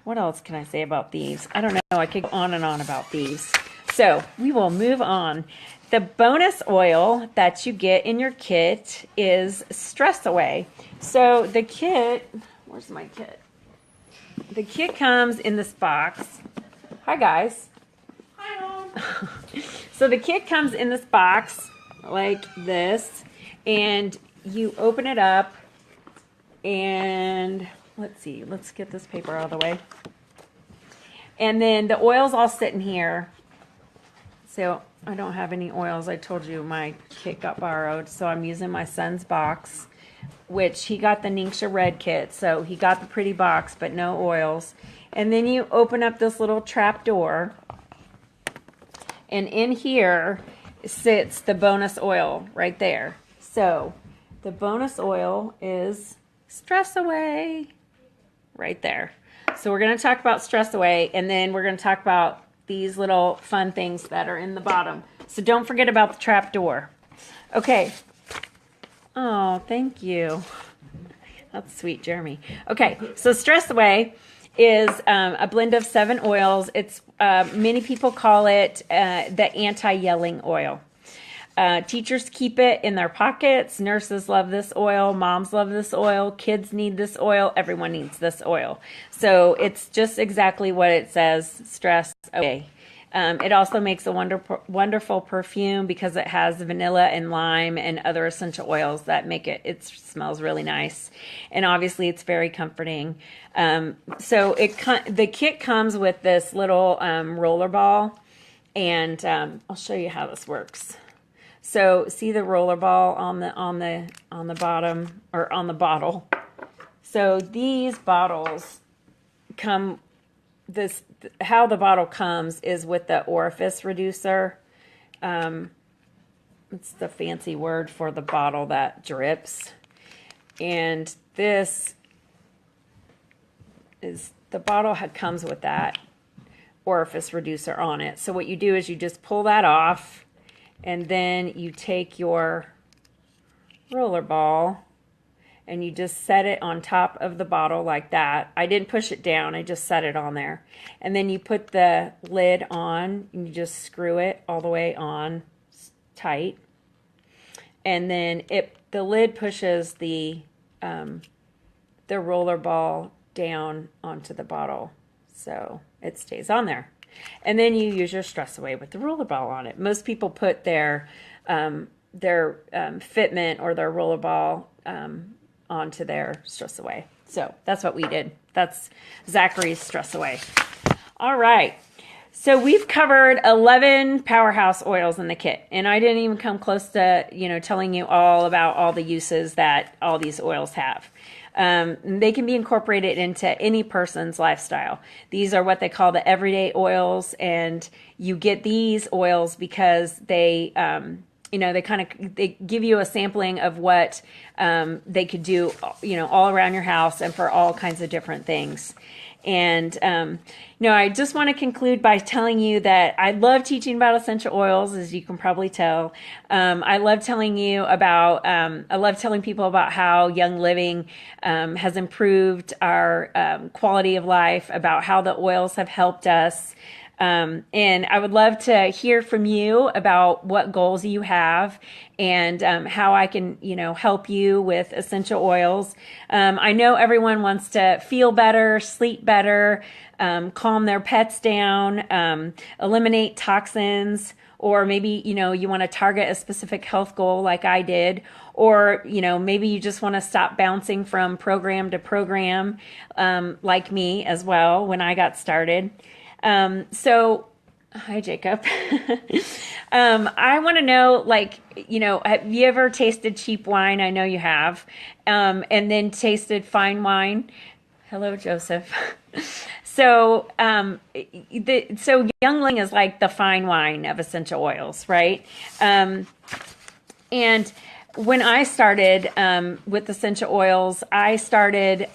what else can I say about thieves? I don't know. I could go on and on about thieves. So we will move on. The bonus oil that you get in your kit is Stress Away. So the kit, where's my kit? The kit comes in this box. Hi, guys. Hi, Mom. So the kit comes in this box like this, and you open it up, and let's see, let's get this paper out of the way. And then the oils all sit in here. So I don't have any oils. I told you my kit got borrowed, so I'm using my son's box, which he got the Ningxia Red kit, so he got the pretty box, but no oils. And then you open up this little trap door, and in here sits the bonus oil right there. So the bonus oil is Stress Away right there. So we're going to talk about Stress Away, and then we're going to talk about these little fun things that are in the bottom. So don't forget about the trap door. Okay. Oh, thank you. That's sweet, Jeremy. Okay, so Stress Away is a blend of 7 oils. It's many people call it the anti-yelling oil. Teachers keep it in their pockets. Nurses love this oil. Moms love this oil. Kids need this oil. Everyone needs this oil. So it's just exactly what it says, Stress Away. It also makes a wonderful perfume because it has vanilla and lime and other essential oils that make it smells really nice. And obviously it's very comforting. So the kit comes with this little roller ball, and I'll show you how this works. So see the roller ball on the bottom, or on the bottle. So these bottles come, how the bottle comes is with the orifice reducer. It's the fancy word for the bottle that drips. And this is, the bottle comes with that orifice reducer on it. So what you do is you just pull that off, and then you take your roller ball and you just set it on top of the bottle like that. I didn't push it down, I just set it on there. And then you put the lid on, and you just screw it all the way on tight. And then the lid pushes the roller ball down onto the bottle, so it stays on there. And then you use your Stress Away with the roller ball on it. Most people put their fitment or their roller ball onto their Stress Away. So that's what we did. That's Zachary's Stress Away. All right. So we've covered 11 powerhouse oils in the kit, and I didn't even come close to, telling you all about all the uses that all these oils have. They can be incorporated into any person's lifestyle. These are what they call the everyday oils, and you get these oils because they they kind of they give you a sampling of what they could do, all around your house and for all kinds of different things. And, I just want to conclude by telling you that I love teaching about essential oils, as you can probably tell. I love telling people about how Young Living has improved our quality of life, about how the oils have helped us. And I would love to hear from you about what goals you have and how I can, help you with essential oils. I know everyone wants to feel better, sleep better, calm their pets down, eliminate toxins, or maybe, you want to target a specific health goal like I did, or, maybe you just want to stop bouncing from program to program, like me as well when I got started. Hi, Jacob. I want to know, have you ever tasted cheap wine? I know you have. And then tasted fine wine. Hello, Joseph. So Young Living is like the fine wine of essential oils, right? And when I started with essential oils, I started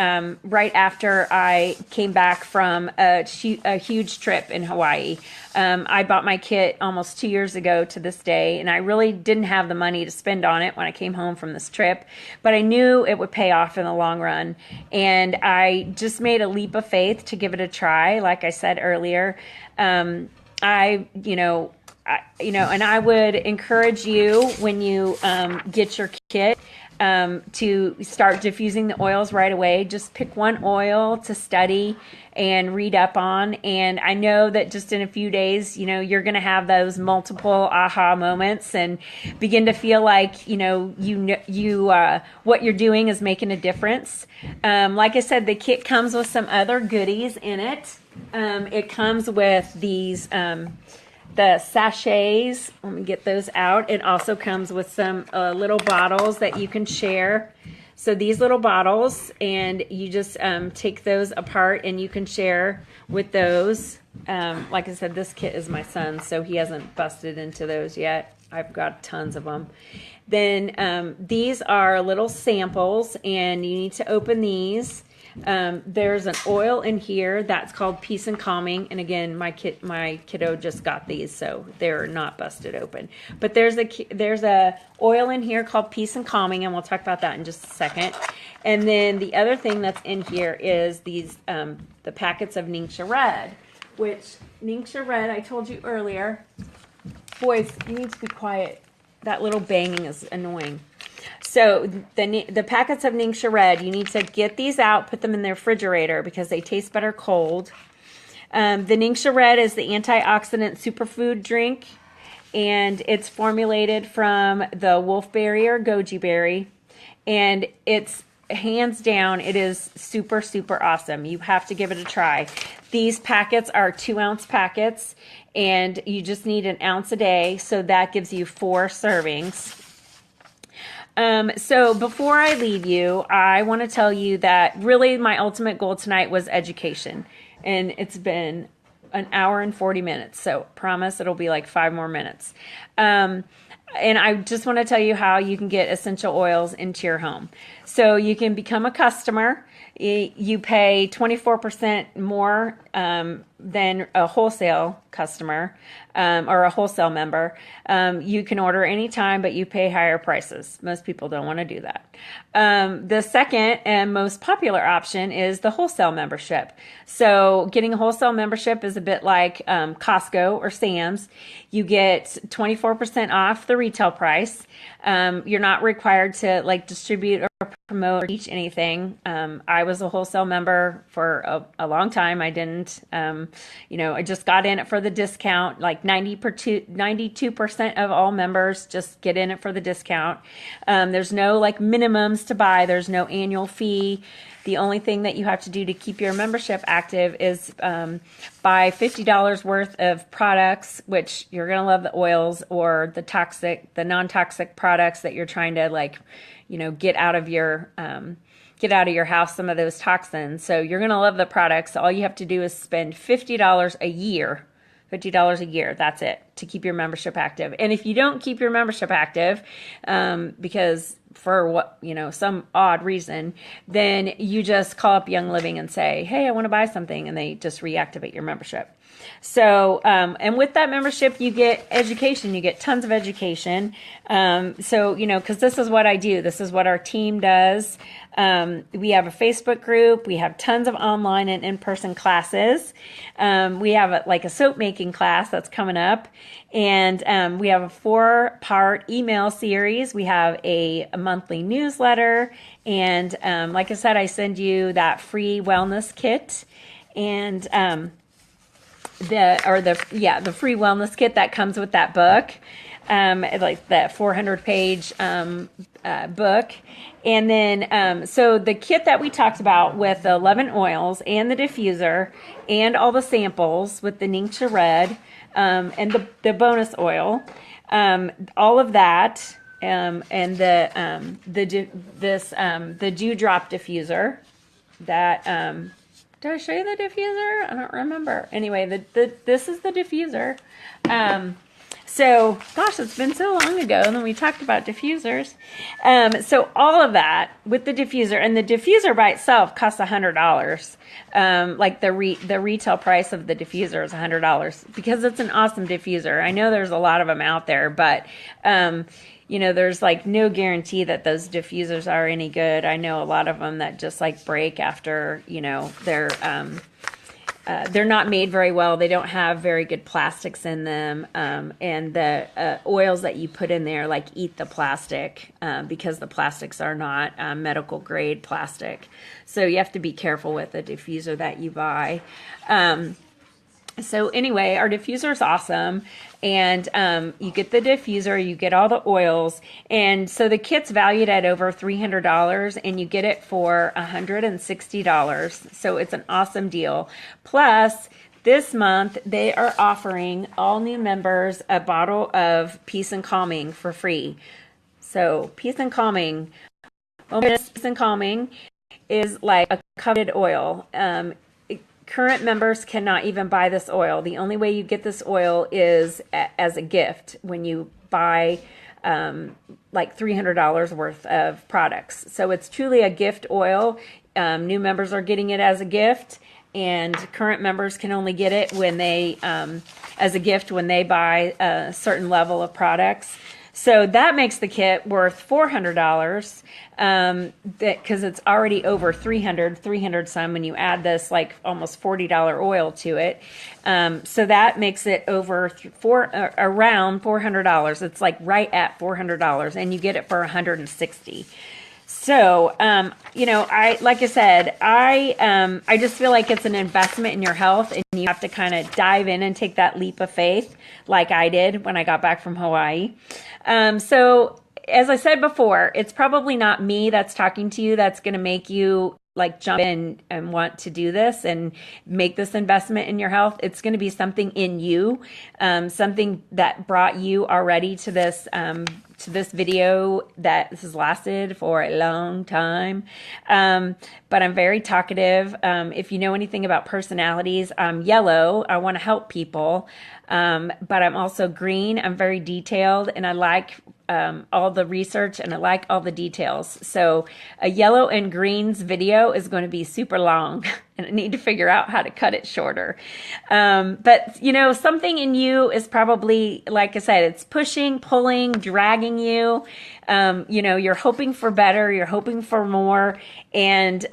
right after I came back from a huge trip in Hawaii. I bought my kit almost 2 years ago to this day, and I really didn't have the money to spend on it when I came home from this trip, but I knew it would pay off in the long run. And I just made a leap of faith to give it a try. Like I said earlier, and I would encourage you when you get your kit to start diffusing the oils right away. Just pick one oil to study and read up on. And I know that just in a few days, you're going to have those multiple aha moments and begin to feel like, what you're doing is making a difference. Like I said, the kit comes with some other goodies in it. It comes with these the sachets. Let me get those out. It also comes with some little bottles that you can share. So these little bottles, and you just take those apart and you can share with those. Like I said, this kit is my son's, so he hasn't busted into those yet. I've got tons of them. Then these are little samples, and you need to open these. There's an oil in here that's called Peace and Calming, and again, my kiddo just got these, so they're not busted open. But there's a oil in here called Peace and Calming, and we'll talk about that in just a second. And then the other thing that's in here is these the packets of Ningxia Red, which Ningxia Red, I told you earlier. Boys, you need to be quiet. That little banging is annoying. So the packets of Ningxia Red, you need to get these out, put them in the refrigerator because they taste better cold. The Ningxia Red is the antioxidant superfood drink, and it's formulated from the wolfberry or goji berry, and it's hands down, it is super, super awesome. You have to give it a try. These packets are 2-ounce packets, and you just need 1 ounce a day, so that gives you 4 servings. So before I leave you, I want to tell you that really my ultimate goal tonight was education, and it's been 1 hour and 40 minutes, so promise it'll be like 5 more minutes. And I just want to tell you how you can get essential oils into your home. So you can become a customer. You pay 24% more than a wholesale customer or a wholesale member. You can order anytime, but you pay higher prices. Most people don't want to do that. The second and most popular option is the wholesale membership. So getting a wholesale membership is a bit like Costco or Sam's. You get 24% off the retail price. You're not required to distribute or promote or teach anything. I was a wholesale member for a long time. I didn't, I just got in it for the discount. Like 92% of all members just get in it for the discount. There's no minimums to buy. There's no annual fee. The only thing that you have to do to keep your membership active is buy $50 worth of products, which you're going to love the oils or the non-toxic products that you're trying to get out of your house, some of those toxins. So you're going to love the products. All you have to do is spend $50 a year. $50 a year. That's it. to keep your membership active. And if you don't keep your membership active, because for what, some odd reason, then you just call up Young Living and say, hey, I want to buy something, and they just reactivate your membership. So, and with that membership, you get education. You get tons of education. So, because this is what I do. This is what our team does. We have a Facebook group. We have tons of online and in-person classes. We have a soap making class that's coming up. And we have a 4-part email series. We have a monthly newsletter. And like I said, I send you that free wellness kit. And the free wellness kit that comes with that book, like that 400-page book. And then, so the kit that we talked about with the 11 oils and the diffuser and all the samples with the Ningxia Red and the bonus oil, all of that, and the Dewdrop diffuser that. Did I show you the diffuser? I don't remember. Anyway, this is the diffuser. So, gosh, it's been so long ago, and then we talked about diffusers. So all of that with the diffuser, and the diffuser by itself costs $100. Like the retail price of the diffuser is $100 because it's an awesome diffuser. I know there's a lot of them out there, but there's no guarantee that those diffusers are any good. I know a lot of them that just break after, they're not made very well. They don't have very good plastics in them. And the oils that you put in there eat the plastic because the plastics are not medical grade plastic. So you have to be careful with the diffuser that you buy. So anyway, our diffuser is awesome, and you get the diffuser, you get all the oils, and so the kit's valued at over $300, and you get it for $160. So it's an awesome deal. Plus, this month they are offering all new members a bottle of Peace and Calming for free. So Peace and Calming, Peace and Calming is like a coveted oil. Current members cannot even buy this oil. The only way you get this oil is as a gift when you buy $300 worth of products. So it's truly a gift oil. New members are getting it as a gift, and current members can only get it when they as a gift when they buy a certain level of products. So that makes the kit worth $400 because it's already over 300 some when you add this almost $40 oil to it. So that makes it over around $400. It's right at $400, and you get it for $160. So, like I said, I just feel like it's an investment in your health, and you have to kind of dive in and take that leap of faith like I did when I got back from Hawaii. So as I said before, it's probably not me that's talking to you that's going to make you jump in and want to do this and make this investment in your health. It's going to be something in you, something that brought you already to this video that this has lasted for a long time. But I'm very talkative. If you know anything about personalities, I'm yellow. I want to help people. But I'm also green. I'm very detailed, and I like all the research, and I like all the details. So a yellow and greens video is going to be super long, and I need to figure out how to cut it shorter. But something in you is probably, like I said, it's pushing, pulling, dragging you. You're hoping for better, you're hoping for more, and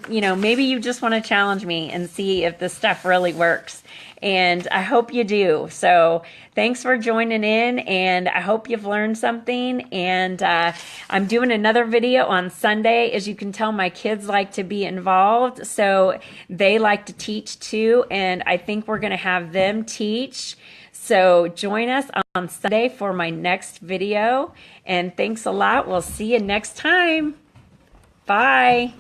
maybe you just want to challenge me and see if this stuff really works. And I hope you do. So thanks for joining in, and I hope you've learned something. And I'm doing another video on Sunday. As you can tell, my kids like to be involved, so they like to teach too, and I think we're going to have them teach. So join us on Sunday for my next video, and thanks a lot. We'll see you next time. Bye.